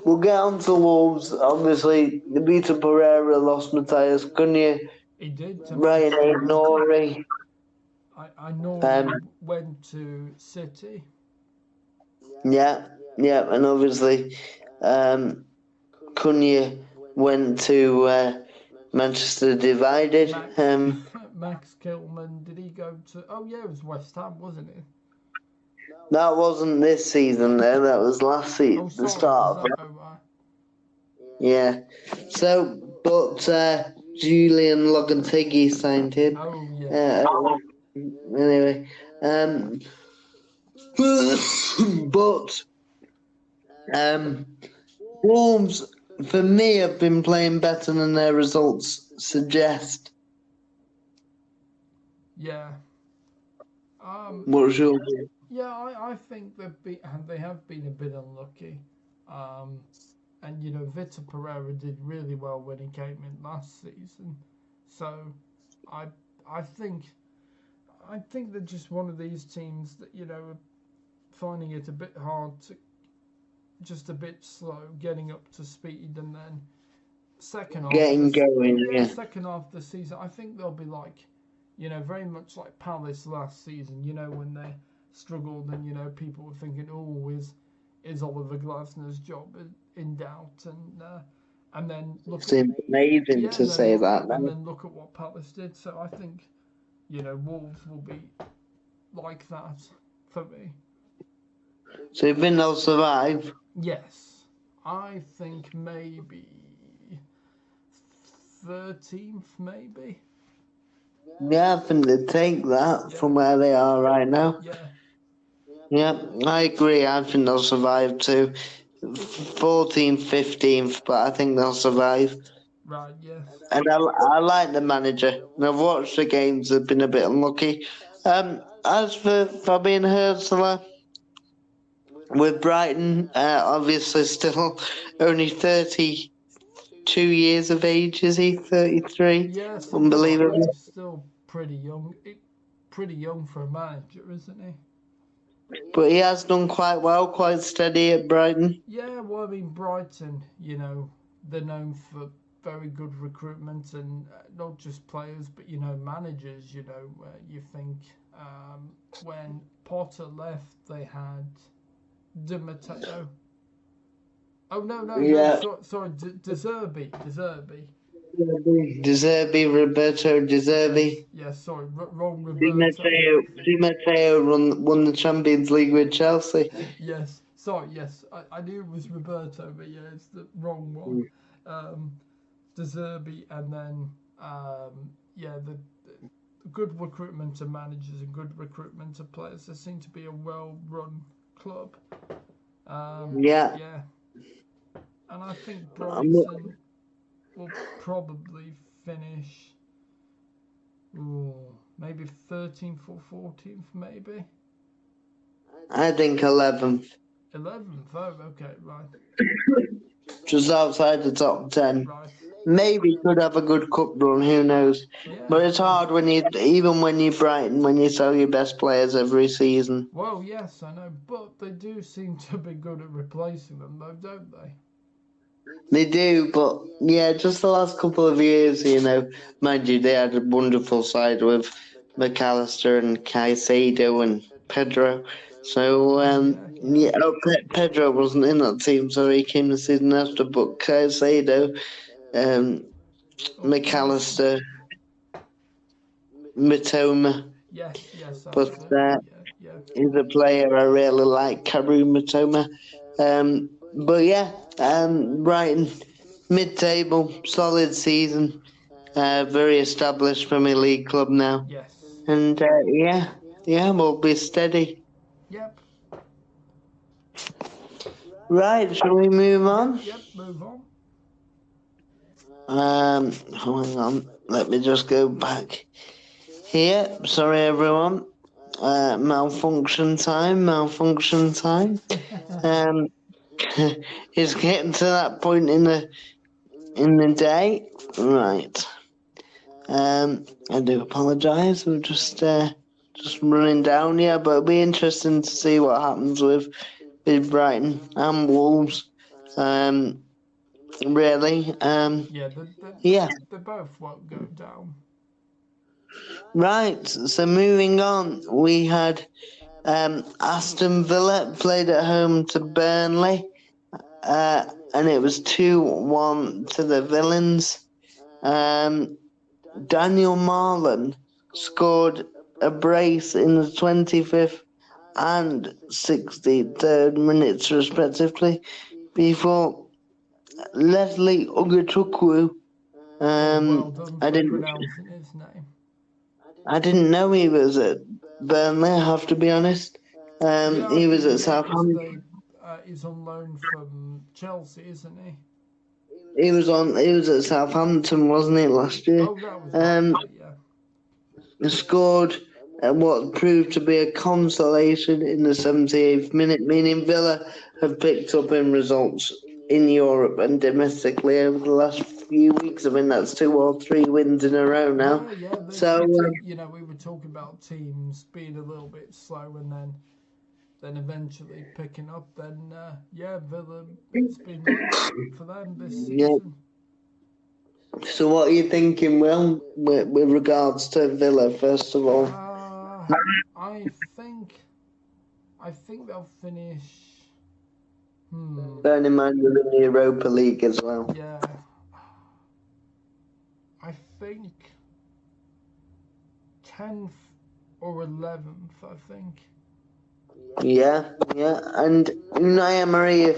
we'll get on to Wolves. Obviously, Vitor Pereira lost Matthias Cunha. He did. Ryan Nori. I know he went to City. Yeah, and obviously, Cunha went to Manchester Divided. Max Kilman, did he go to? Oh yeah, it was West Ham, wasn't it? That wasn't this season, though. That was last season. The start of it. Yeah. So, but Julian Logantegui signed him. Oh yeah. Anyway, but Wolves, for me, have been playing better than their results suggest. Yeah. What's your view? Yeah, I think they have been a bit unlucky. And you know, Vitor Pereira did really well when he came in last season. So I think they're just one of these teams that, you know, are finding it a bit hard to, just a bit slow getting up to speed, and then second half second half of the season, I think they'll be like, you know, very much like Palace last season, you know, when they struggled and, you know, people were thinking, oh, is Oliver Glasner's job in doubt, and then look. Seems amazing to say that. And then look at what Palace did. So I think, you know, Wolves will be like that for me. So you think they'll survive? Yes, I think maybe 13th, maybe. Yeah, I think they take that from where they are right now. Yeah, I agree. I think they'll survive too. 14th, 15th, but I think they'll survive. Right, yes. And I like the manager. And I've watched the games, they've been a bit unlucky. As for Fabian Hürzeler, with Brighton, obviously still only 32 years of age, is he? 33? Yes, Unbelievable. He's still pretty young. Pretty young for a manager, isn't he? But he has done quite well, quite steady at Brighton. Yeah, well, I mean, Brighton, you know, they're known for very good recruitment, and not just players, but, you know, managers. You know, you think when Potter left, they had De Matteo. Oh no, sorry, De Zerbi. De Zerbi, Roberto De Zerbi. Yes, sorry, wrong Roberto. Di Matteo won the Champions League with Chelsea. Yes, sorry, yes, I knew it was Roberto, but yeah, it's the wrong one. De Zerbi, and then the good recruitment of managers and good recruitment of players. There seemed to be a well-run club. Yeah. And I think Brighton will probably finish maybe 13th or 14th, maybe. I think 11th. 11th. Oh, okay, right. Just outside the top 10. Right. Maybe could have a good cup run, who knows? Yeah. But it's hard when even when you Brighton, when you sell your best players every season. Well, yes, I know, but they do seem to be good at replacing them, though, don't they? They do, but yeah, just the last couple of years, mind you, they had a wonderful side with McAllister and Caicedo and Pedro. So, Pedro wasn't in that team, so he came the season after, but Caicedo, McAllister, Mitoma. Yes, But absolutely. Yeah. he's a player I really like, Karu Mitoma. But yeah, Brighton, mid-table, solid season. Very established Premier League club now. Yes. And we'll be steady. Yep. Right, shall we move on? Yep, move on. Hang on, let me just go back here. Sorry, everyone. Malfunction time. It's getting to that point in the day. Right. I do apologise. We're just running down here, but it'll be interesting to see what happens with Brighton and Wolves. Really. They both won't go down. Right. So moving on, we had Aston Villa played at home to Burnley, and it was 2-1 to the Villains. Daniel Marlon scored a brace in the 25th and 63rd minutes, respectively, before Leslie Ugochukwu. Well done for pronouncing his name. I didn't know he was at Burnley, I have to be honest. He was at Southampton. He's on loan from Chelsea, isn't he? He was at Southampton, wasn't he, last year? Oh, that was right, yeah. He scored what proved to be a consolation in the 78th minute, meaning Villa have picked up in results in Europe and domestically over the last few weeks. I mean, that's 2 or 3 wins in a row now. Yeah. So, we were talking about teams being a little bit slow and then eventually picking up. Then, Villa, it's been like that for them this season. Yeah. So what are you thinking, Will, with regards to Villa, first of all? I think they'll finish... Bearing in mind they're in the Europa League as well. Yeah. I think 10th or 11th, I think. Yeah. And Unai Emery,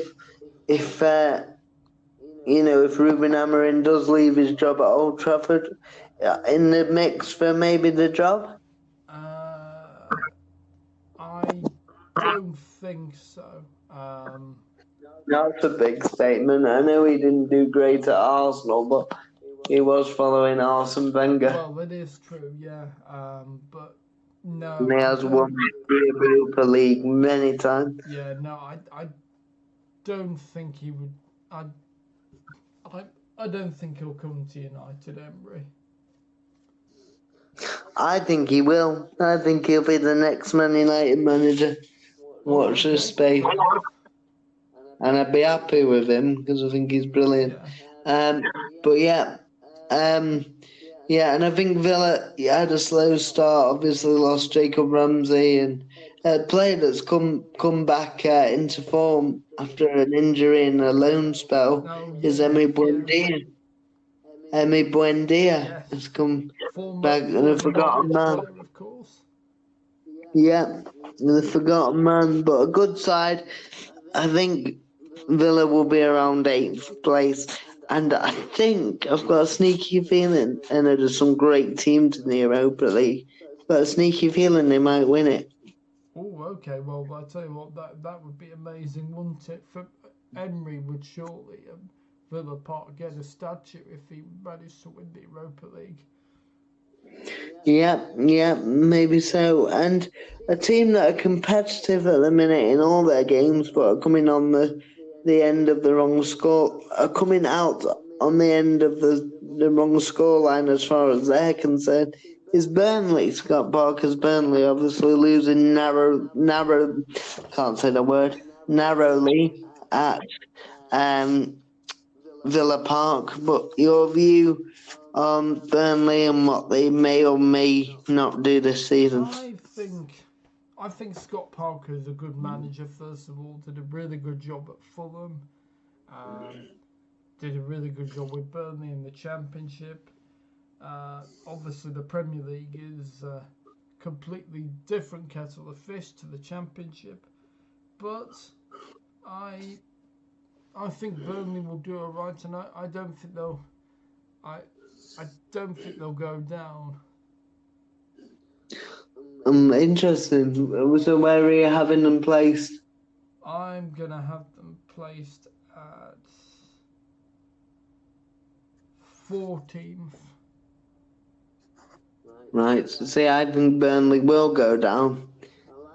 if Ruben Amorim does leave his job at Old Trafford, in the mix for maybe the job? I don't think so. That's a big statement. I know he didn't do great at Arsenal, but he was following Arsene Wenger. Well, it is true, yeah. But no. And he has won the Europa League many times. Yeah, no, I don't think he would. I don't think he'll come to United, Emery. I think he will. I think he'll be the next Man United manager. Watch this space. And I'd be happy with him because I think he's brilliant. Yeah. And I think Villa had a slow start. Obviously lost Jacob Ramsey, and a player that's come back into form after an injury and a loan spell is Emi Buendia. Emi Buendia has come back, and a forgotten man. Of course. Yeah, the forgotten man, but a good side. I think Villa will be around 8th place, and I think I've got a sneaky feeling, and there's some great teams in the Europa League, but a sneaky feeling they might win it. Oh, okay. Well, I tell you what, that would be amazing, wouldn't it? For Emery would surely Villa Park get a statue if he managed to win the Europa League. Yeah, maybe so. And a team that are competitive at the minute in all their games, but are coming on the end of the wrong score, are coming out on the end of the wrong scoreline as far as they're concerned, is Burnley. Scott Parker's Burnley, obviously losing can't say the word, narrowly at Villa Park. But your view on Burnley and what they may or may not do this season? I think Scott Parker is a good manager. First of all, did a really good job at Fulham. Did a really good job with Burnley in the Championship. Obviously, the Premier League is a completely different kettle of fish to the Championship, but I think Burnley will do all right, and I don't think they'll go down. Interesting. So where are you having them placed? I'm gonna have them placed at 14th. Right. So see, I think Burnley will go down.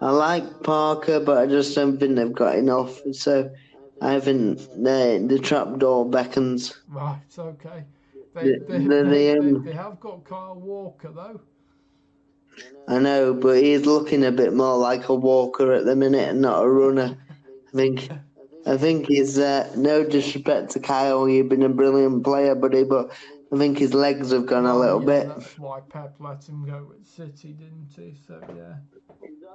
I like Parker, but I just don't think they've got enough. So I think the trapdoor beckons. Right. Okay. They have got Kyle Walker though. I know, but he's looking a bit more like a walker at the minute and not a runner. I think he's no disrespect to Kyle, you've been a brilliant player, buddy, but I think his legs have gone a little bit. That's why Pep let him go at City, didn't he? So yeah.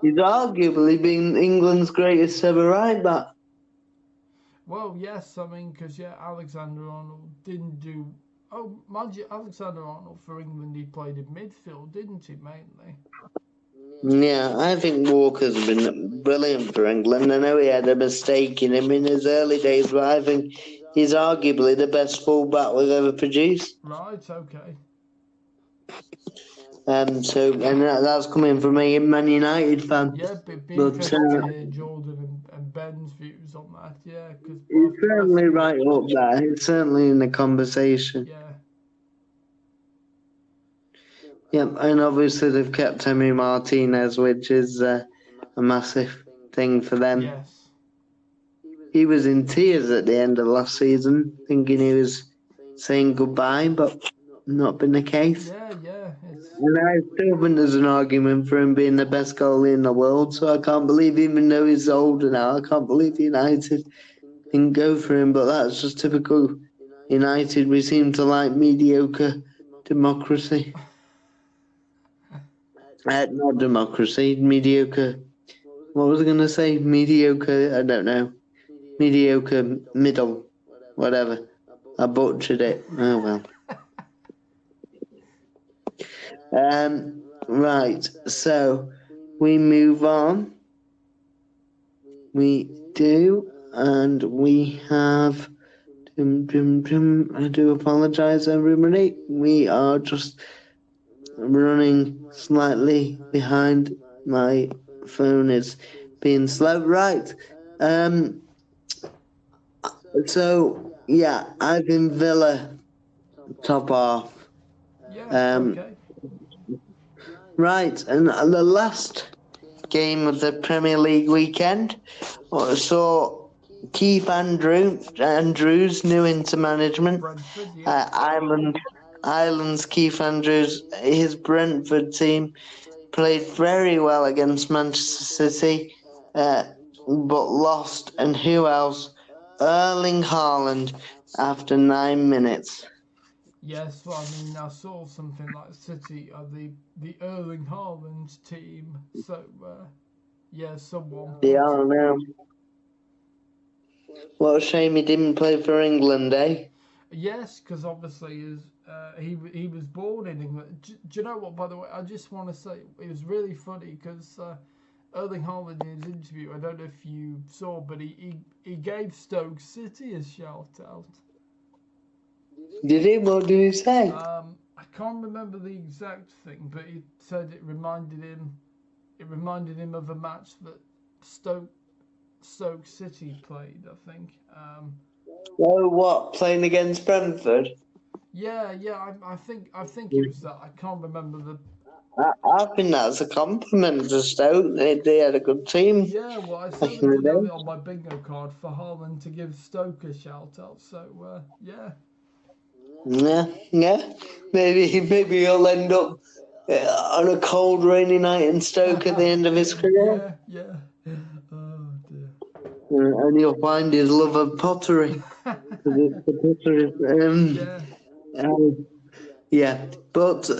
He's arguably been England's greatest ever right back. Well, yes, I mean, because Alexander-Arnold didn't do. Oh, mind you, Alexander-Arnold for England, he played in midfield, didn't he, mainly? Yeah, I think Walker's been brilliant for England. I know he had a mistake in him in his early days, but I think he's arguably the best fullback we've ever produced. Right, okay. That's coming from a Man United fan. Yeah, it'd be interesting to hear Jordan and Ben's views on that. Yeah, because he's certainly right up there. He's certainly in the conversation. Yeah. Yep, and obviously they've kept Emi Martinez, which is a massive thing for them. Yes. He was in tears at the end of last season, thinking he was saying goodbye, but not been the case. Yeah. And I still think there's an argument for him being the best goalie in the world, so I can't believe, even though he's older now, I can't believe United didn't go for him, but that's just typical United. We seem to like mediocre democracy. Not democracy, mediocre. What was I going to say? Mediocre, I don't know. Mediocre middle, whatever. I butchered it. Oh, well. Right, so we move on. We do, and we have... I do apologise, everybody. We are just running slightly behind. My phone is being slow. Right. So, yeah, I've been Villa top half. Yeah, okay. Right, and the last game of the Premier League weekend, I saw Keith Andrews, new into management. Brentford, yeah. Ireland's Keith Andrews, his Brentford team played very well against Manchester City, but lost. And who else? Erling Haaland after 9 minutes. Yes, well, I mean, I saw something like City are the Erling Haaland team. So, someone. Yeah, I know. What a shame he didn't play for England, eh? Yes, because obviously he was born in England. Do you know what, by the way, I just want to say, it was really funny because Erling Haaland in his interview, I don't know if you saw, but he gave Stoke City a shout out. Did he? What did he say? I can't remember the exact thing, but he said it reminded him of a match that Stoke City played, I think. Oh, what? Playing against Brentford? Yeah. I think it was that. I can't remember I think that's a compliment to Stoke. They had a good team Yeah, well, I back certainly in the didn't have day. it on my bingo card for Haaland to give Stoke a shout out. So, yeah. Yeah. Maybe he'll end up on a cold, rainy night in Stoke at the end of his career, Yeah. Oh, dear. and he'll find his love of pottery. The pottery. Yeah. Yeah, but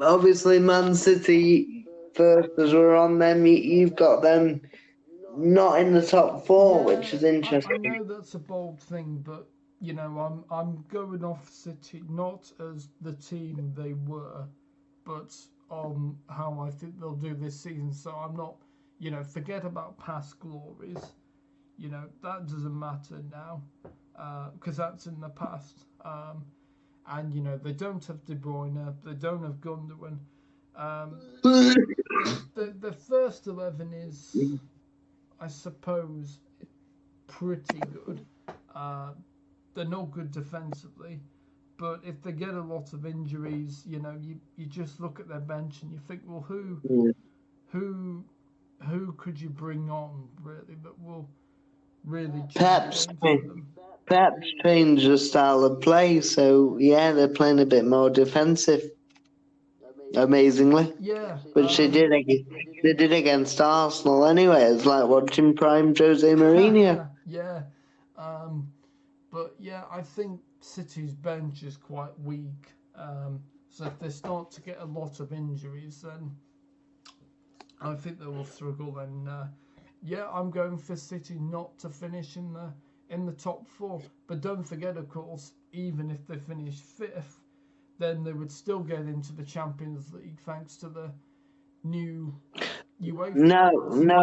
obviously Man City first, as we're on them, you've got them not in the top four, which is Yeah, I interesting. know that's a bold thing, but you know, I'm going off City not as the team they were, but on how I think they'll do this season. So I'm not, forget about past glories. That doesn't matter now, because that's in the past. And they don't have De Bruyne, they don't have Gundogan. The first 11 is, I suppose, pretty good. They're not good defensively, but if they get a lot of injuries, you just look at their bench and you think, well, who could you bring on really that will really change Pep's games for them? Pep's changed the style of play, so yeah, they're playing a bit more defensive. Amazingly, Yeah, which they did against Arsenal anyway. It's like watching prime Jose Mourinho. yeah, but yeah, I think City's bench is quite weak. So if they start to get a lot of injuries, then I think they will struggle. And yeah, I'm going for City not to finish in the top four. But don't forget, of course, even if they finish fifth, then they would still get into the Champions League thanks to the new UEFA. No,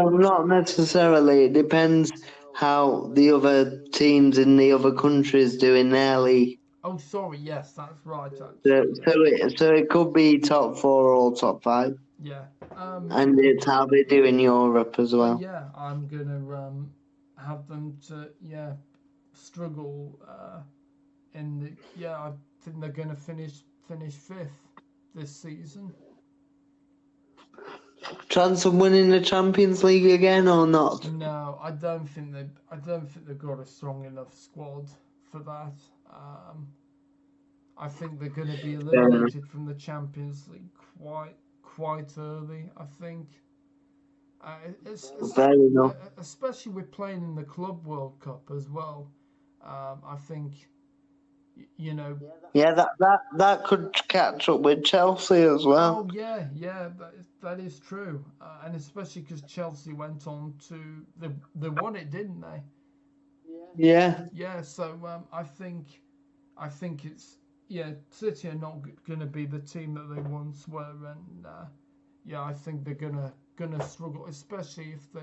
not necessarily. It depends how the other teams in the other countries do in their league. Oh, sorry. Yes, that's right. Actually, So it could be top four or top five, yeah. and it's how they do in Europe as well. Yeah, I'm gonna have them to struggle in the I think they're gonna finish fifth this season. Chance of winning the Champions League again or not? No, I don't think they've got a strong enough squad for that. I think they're going to be eliminated from the Champions League quite early. I think. Fair enough. Especially with playing in the Club World Cup as well. I think. Yeah, that could catch up with Chelsea as well. Oh yeah, that is true, and especially because Chelsea went on to they won it, didn't they? Yeah. Yeah, so I think it's City are not going to be the team that they once were, and I think they're gonna struggle, especially if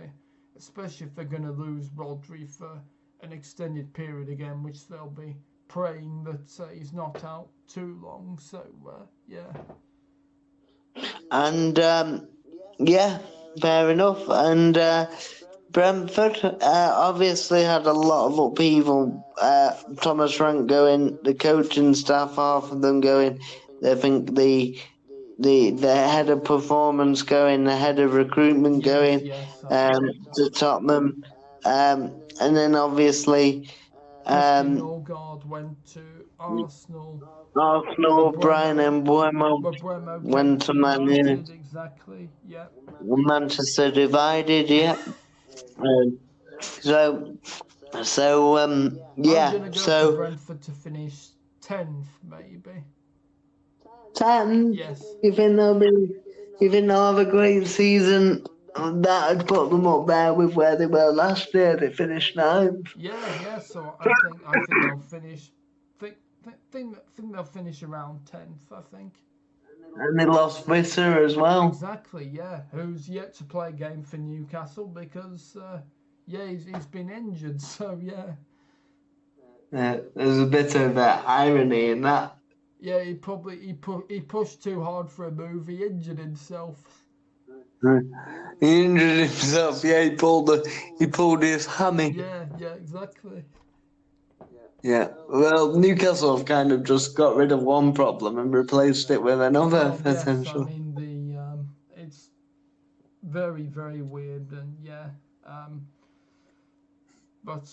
they're going to lose Rodri for an extended period again, which they'll be praying that he's not out too long. So yeah. And fair enough. And Brentford obviously had a lot of upheaval. Thomas Frank going, the coaching staff, half of them going. They think the head of performance going, the head of recruitment going to Tottenham, and then obviously Norgard went to Arsenal. Brian and Buemo went to Man United. Exactly. Yeah. Manchester divided. Yeah. So yeah. I'm gonna go for Brentford to finish 10th, maybe. 10. Yes. You think they'll have a great season? That'd put them up there with where they were last year. They finished 9th. Yeah. So I think they'll finish. Think they'll finish around 10th. I think. And they lost Visser as well. Exactly. Yeah. Who's yet to play a game for Newcastle because he's been injured. So yeah. There's a bit of irony in that. Yeah, he pushed too hard for a move. He injured himself. He injured himself. Yeah, he pulled his hammy. Yeah, exactly. Yeah, well, Newcastle have kind of just got rid of one problem and replaced it with another, Well, yes, I potentially. mean it's very very weird, and yeah, but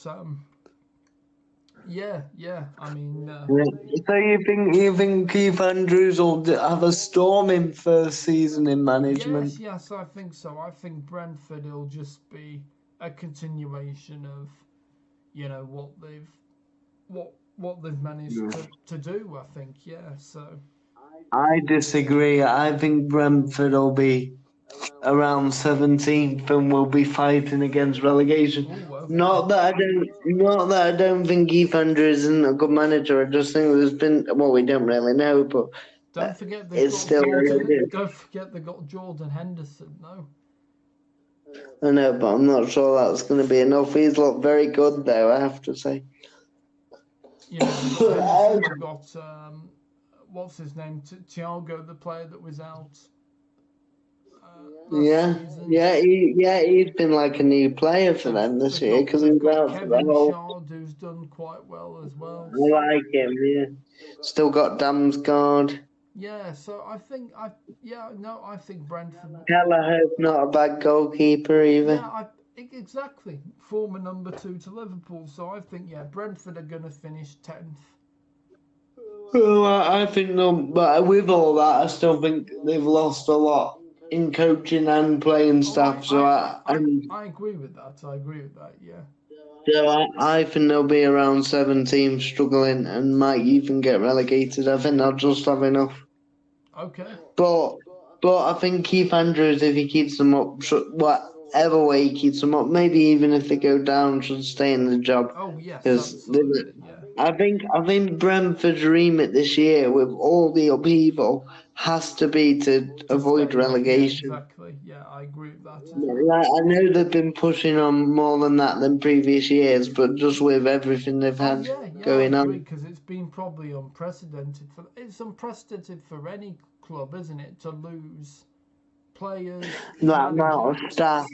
yeah. I mean, Yeah. So you think Keith Andrews will have a storming first season in management? yes, I think so. I think Brentford will just be a continuation of what they've managed to do. I think, yeah. So I disagree. I think Brentford will be around 17th and will be fighting against relegation. ooh, okay. Not that I don't think Keith Andrews isn't a good manager. I just think there's been, well, we don't really know, but Don't forget they've it's got still Jordan. Don't forget they got Jordan Henderson. No. I know, but I'm not sure that's going to be enough. He's looked very good, though, I have to say. They've got Henderson. They've got what's his name? Thiago, the player that was out last Yeah, season. he's been like a new player for them this year because They've he's got out for the Kevin whole. Shard, who's done quite well as well. I like him. Yeah, still got Damsgaard. Yeah, so I think I think Brentford. Kelleher's not a bad goalkeeper either. Exactly former number 2 to Liverpool. So I think Brentford are going to finish 10th. Well, I think no, but with all that, I still think they've lost a lot in coaching and playing staff. I agree with that. Yeah. I think they'll be around 17, struggling, and might even get relegated. I think they'll just have enough. Okay. But I think Keith Andrews, if he keeps them up, whatever way he keeps them up, maybe even if they go down, should stay in the job. Oh yes, Because absolutely. Yeah. I think Brentford's remit this year, with all the upheaval, has to be to avoid relegation. Yeah, exactly. Yeah, I agree with that as Like, I know they've been pushing on more than that than previous years, but just with everything they've had going I on. agree because it's been probably unprecedented for any club, isn't it, to lose players, That amount of managers, staff.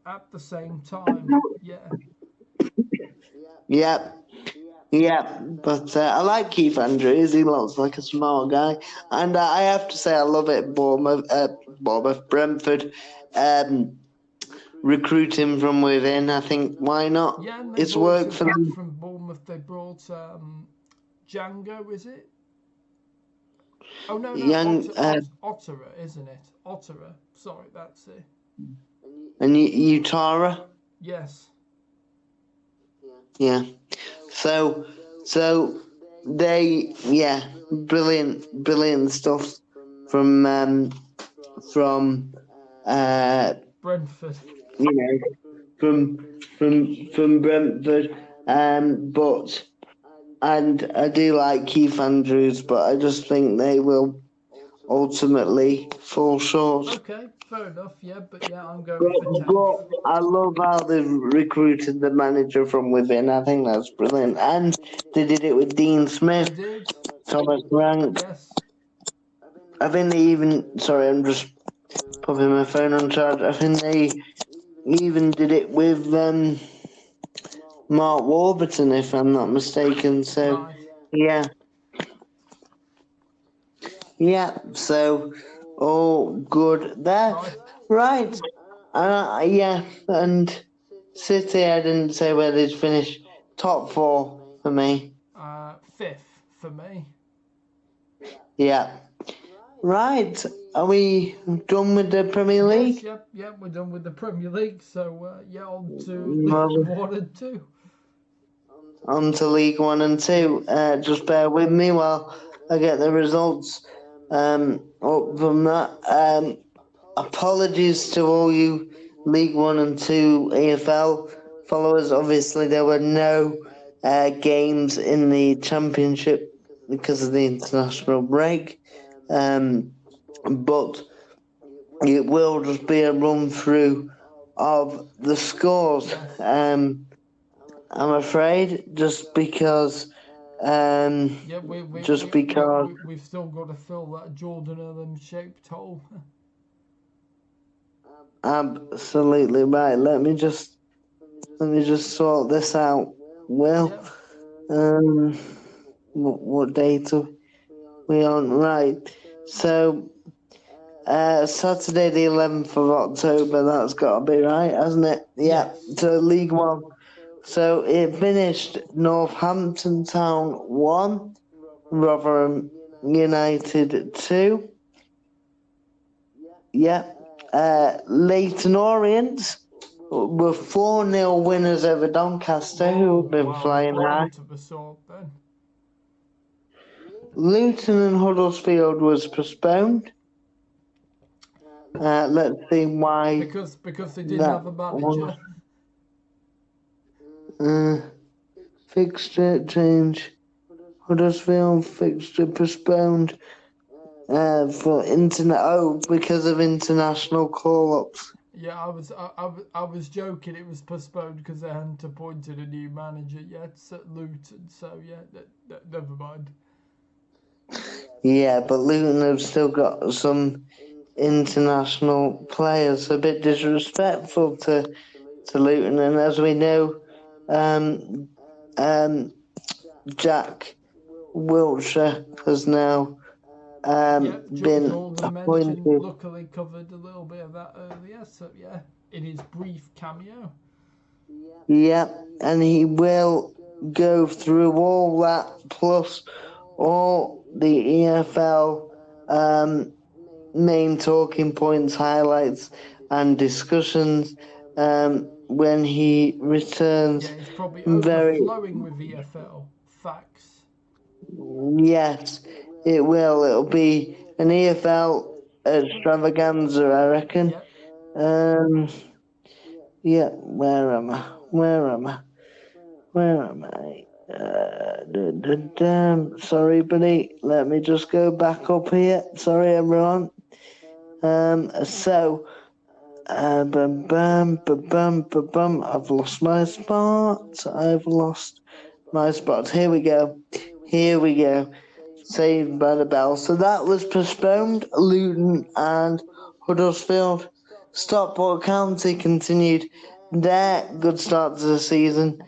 at the same time. Yeah. Yep, but I like Keith Andrews. He looks like a smart guy, and I have to say I love it. Brentford, recruiting from within. I think why not? Yeah, and It's worked for them. from Bournemouth. They brought Django, is it? Oh no, Otterer, isn't it? Otterer. Sorry, that's it. And Utara. Yes. Yeah. So they brilliant stuff from Brentford. From Brentford, but and I do like Keith Andrews, but I just think they will ultimately fall short. Okay, fair enough. Yeah, but I'm going But, for 10th. I love how they've recruited the manager from within. I think that's brilliant, and they did it with Dean Smith, They did. Thomas Rank. Yes. I think they even. Sorry, I'm just popping my phone on charge. I think they even did it with Mark Warburton, if I'm not mistaken. So, Right. yeah. So, all good there. Right. And City, I didn't say where they'd finish. Top 4 for me. 5th for me. Yeah. Right. Are we done with the Premier League? Yep, we're done with the Premier League. So, on to League 1 and 2. On to League 1 and 2. Just bear with me while I get the results up from that. Apologies to all you League 1 and 2 EFL followers. Obviously, there were no games in the Championship because of the international break. But it will just be a run through of the scores. Yes. I'm afraid, just because. We've still got to fill that Jordan Irlam shaped hole. Absolutely right. Let me just sort this out. Will. Yep. What date are we on? Right. So, Saturday the 11th of October, that's got to be right, hasn't it? Yeah. Yes. So, League One. So, it finished Northampton Town 1, Rotherham United 2. Yeah. Leyton Orient were 4-0 winners over Doncaster, who have been flying high. To the sword then. Luton and Huddersfield was postponed. Let's see why. Because they didn't have a manager. Fixture change. Huddersfield fixture postponed for because of international call-ups. Yeah, I was joking. It was postponed because they hadn't appointed a new manager yet at Luton. So yeah, never mind. Yeah, but Luton have still got some international players. A bit disrespectful to Luton, and as we know, Jack Wilshere has now been appointed. Luckily covered a little bit of that earlier, so yeah, in his brief cameo. Yeah, and he will go through all that plus all the EFL main talking points, highlights, and discussions when he returns. Yeah, he's probably overflowing with EFL facts. Yes, it will. It'll be an EFL extravaganza, I reckon. Yep. Yeah, where am I? Sorry, buddy. Let me just go back up here. Sorry, everyone. I've lost my spot. Here we go. Saved by the bell. So that was postponed. Luton and Huddersfield. Stockport County continued their good start to the season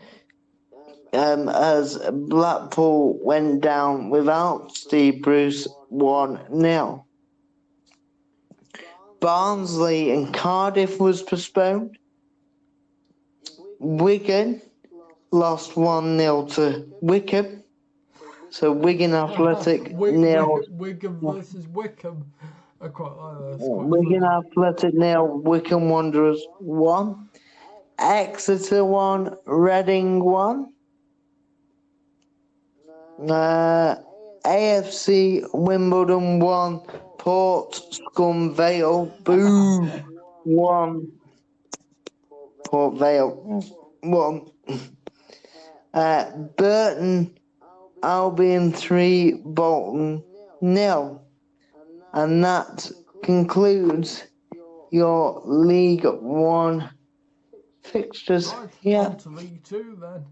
as Blackpool went down without Steve Bruce 1-0. Barnsley and Cardiff was postponed. Wigan lost 1-0 to Wycombe. So Wigan Athletic 0. Wigan versus Wycombe. I quite like that. Wigan Athletic 0. Wycombe Wanderers 1. Exeter 1. Reading 1. AFC Wimbledon 1. Port Scum Vale. Boo. 1. Port Vale 1. Burton Albion 3. Bolton 0. And that concludes your League One fixtures. Right, yeah. On to League Two then.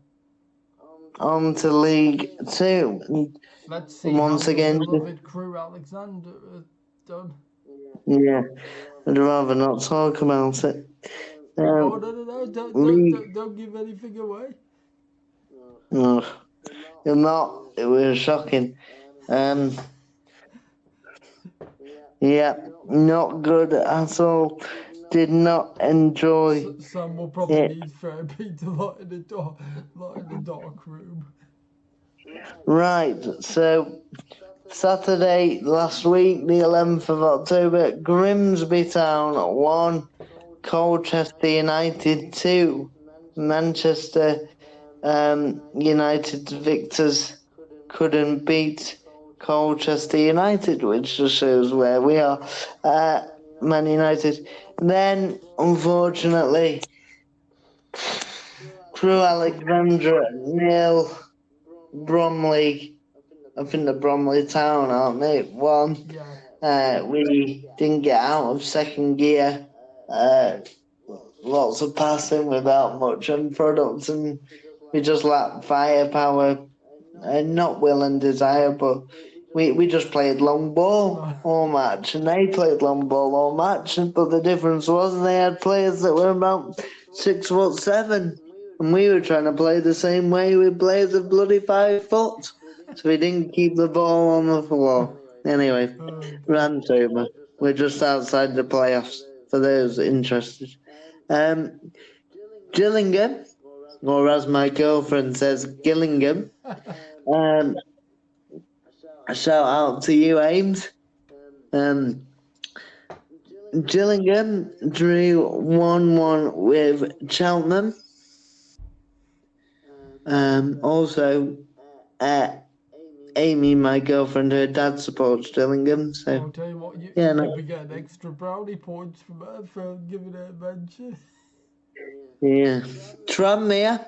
On to League Two. Let's see once how again, the beloved Crew Alexander done. Yeah, I'd rather not talk about it. No, don't give anything away. No, you're not. It was shocking. Yeah, not good at all. Did not enjoy. Sam will probably need therapy to light in the dark room. Right, so Saturday last week, the 11th of October, Grimsby Town 1, Colchester United 2, Manchester United victors couldn't beat Colchester United, which just shows where we are. Man United. Then, unfortunately, Crew Alexandra 0, Bromley. I think the Bromley Town, aren't they? 1. Yeah. We didn't get out of second gear. Lots of passing without much end product, and we just lacked firepower. Not will and desire, but we just played long ball all match, and they played long ball all match. But the difference was they had players that were about 6'7", And we were trying to play the same way we played the bloody 5 foot. So we didn't keep the ball on the floor. Anyway, rant over. We're just outside the playoffs for those interested. Gillingham, or as my girlfriend says, Gillingham. A shout out to you, Ames. Gillingham drew 1-1 with Cheltenham. Also, Amy, my girlfriend, her dad supports Gillingham, so I'll tell you what, you'll be getting extra brownie points from her for giving it a mention. Yeah. Tranmere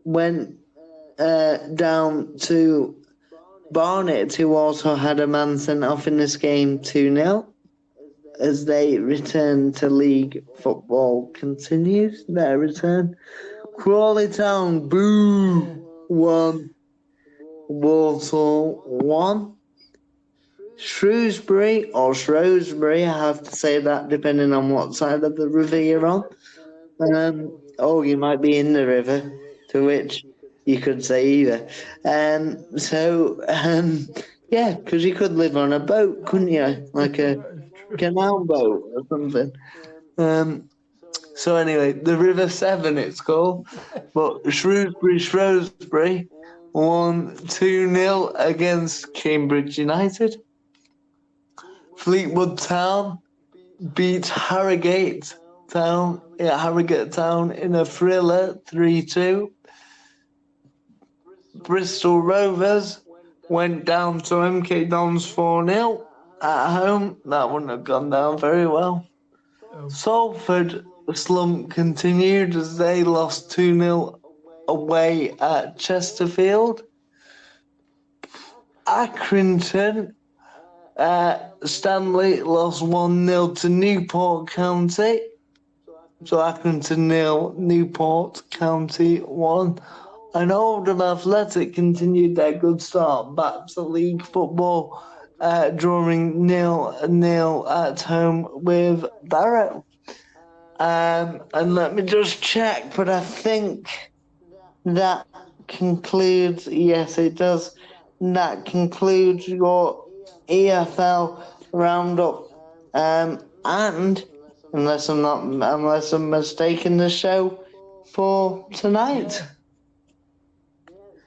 went down to Barnet, who also had a man sent off in this game 2-0. As they return to league football continues their return. Crawley Town, boo, 1. Walsall 1. Shrewsbury, or Shrewsbury, I have to say that depending on what side of the river you're on. You might be in the river, to which you could say either. Yeah, because you could live on a boat, couldn't you? Like a canal boat or something. So anyway, the River Severn it's called. But Shrewsbury won 2-0 against Cambridge United. Fleetwood Town beat Harrogate Town in a thriller 3-2. Bristol Rovers went down to MK Dons 4-0 at home. That wouldn't have gone down very well. Salford slump continued as they lost 2-0 away at Chesterfield. Accrington, Stanley lost 1-0 to Newport County. So Accrington 0, Newport County 1. And Oldham Athletic continued their good start back to league football, drawing 0-0 at home with Barrow. And let me just check, but I think that concludes, yes it does, that concludes your EFL roundup. And unless I'm mistaken, the show for tonight.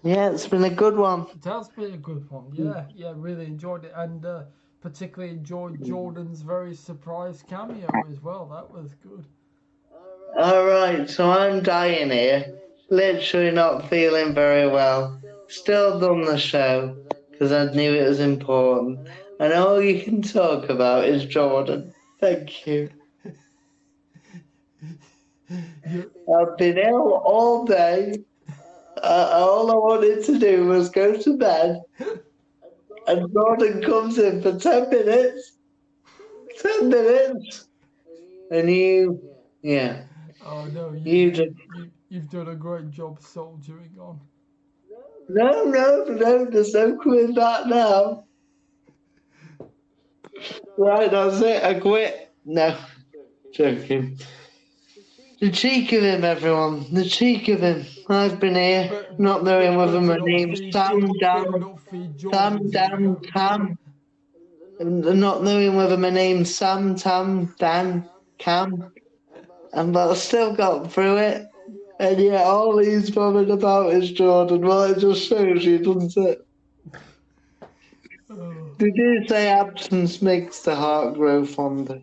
Yeah, it's been a good one. It has been a good one. Yeah, really enjoyed it, and particularly enjoyed Jordan's very surprise cameo as well. That was good. Alright, so I'm dying here. Literally not feeling very well. Still done the show because I knew it was important. And all you can talk about is Jordan. Thank you. I've been ill all day. All I wanted to do was go to bed. And Jordan comes in for 10 minutes. 10 minutes. And yeah. Oh no, you've done a great job soldiering on. No, there's no coming back now. Right, that's it, I quit. No, joking. The cheek of him, everyone. The cheek of him. I've been here, not knowing whether my name's Sam, and not knowing whether my name's Sam, Tam, Dan, Cam. But I still got through it. And yet all he's bothered about is Jordan. Well, it just shows you, doesn't it? They do say absence makes the heart grow fonder.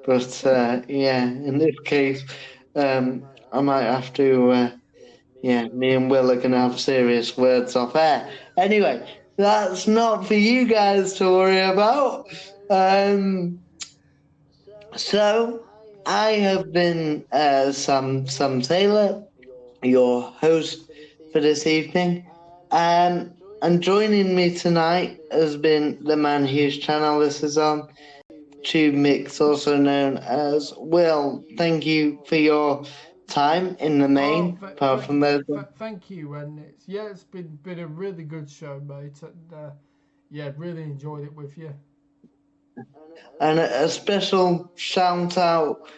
But, in this case, I might have to, me and Will are going to have serious words off air. Anyway, that's not for you guys to worry about. So, I have been Sam Taylor, your host for this evening. And joining me tonight has been the man whose channel this is on, TubeMix, also known as Will. Thank you for your time in the main, apart from those. Thank you, and it's been a really good show, mate, and really enjoyed it with you. And a special shout out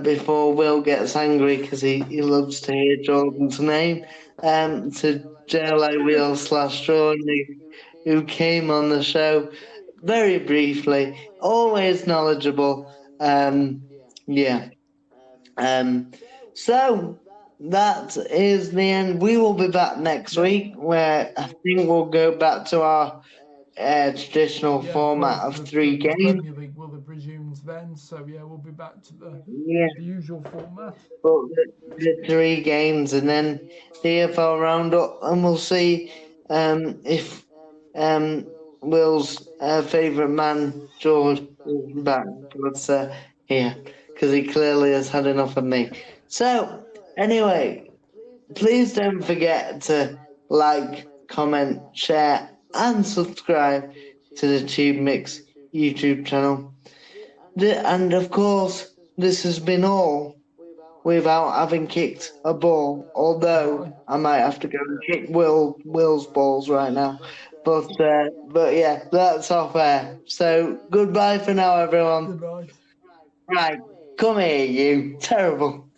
before Will gets angry because he loves to hear Jordan's name, to JLA Wheel / Jordan, who came on the show very briefly, always knowledgeable. Yeah. So that is the end. We will be back next week, where I think we'll go back to our traditional format of 3 games. The Premier League will have resumed then, so yeah, we'll be back to the usual format. But the 3 games, and then the EFL roundup, and we'll see if Will's favourite man, George, is back. But yeah, because he clearly has had enough of me. So, anyway, please don't forget to like, comment, share, and subscribe to the TubeMix YouTube channel. And of course, this has been all without having kicked a ball, although I might have to go and kick Will's balls right now. But yeah, that's off air. So goodbye for now, everyone. Good night. Right, come here, you. Terrible.